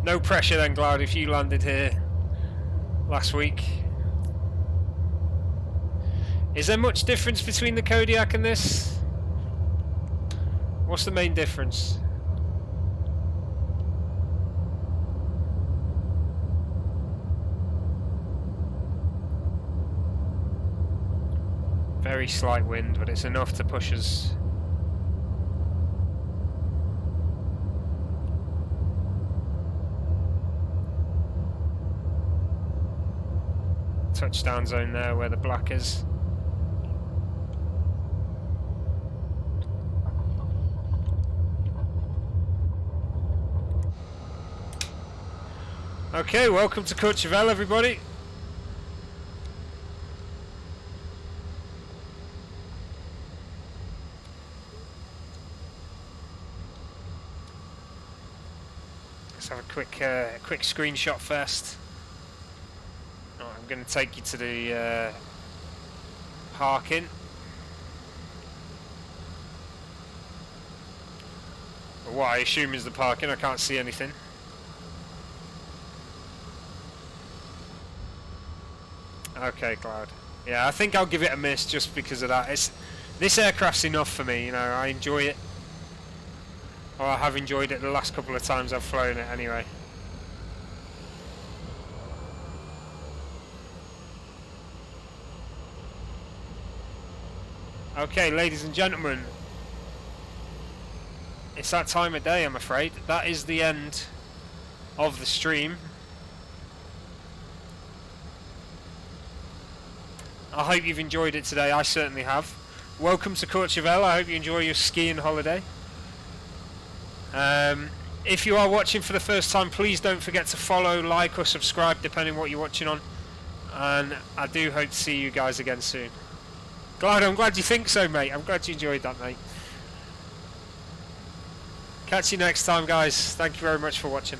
No pressure then, Cloud, if you landed here last week. Is there much difference between the Kodiak and this? What's the main difference? Very slight wind, but it's enough to push us. Touchdown zone there where the black is. Okay, welcome to Courchevel, everybody. Let's have a quick screenshot first. Right, I'm going to take you to the parking. Or what I assume is the parking. I can't see anything. Okay, Cloud. Yeah, I think I'll give it a miss just because of that. This aircraft's enough for me, you know, I enjoy it. Or I have enjoyed it the last couple of times I've flown it anyway. Okay, ladies and gentlemen. It's that time of day, I'm afraid. That is the end of the stream. I hope you've enjoyed it today. I certainly have. Welcome to Courchevel. I hope you enjoy your skiing holiday. If you are watching for the first time, please don't forget to follow, like or subscribe depending what you're watching on. And I do hope to see you guys again soon. Glad, I'm glad you think so, mate. I'm glad you enjoyed that, mate. Catch you next time, guys. Thank you very much for watching.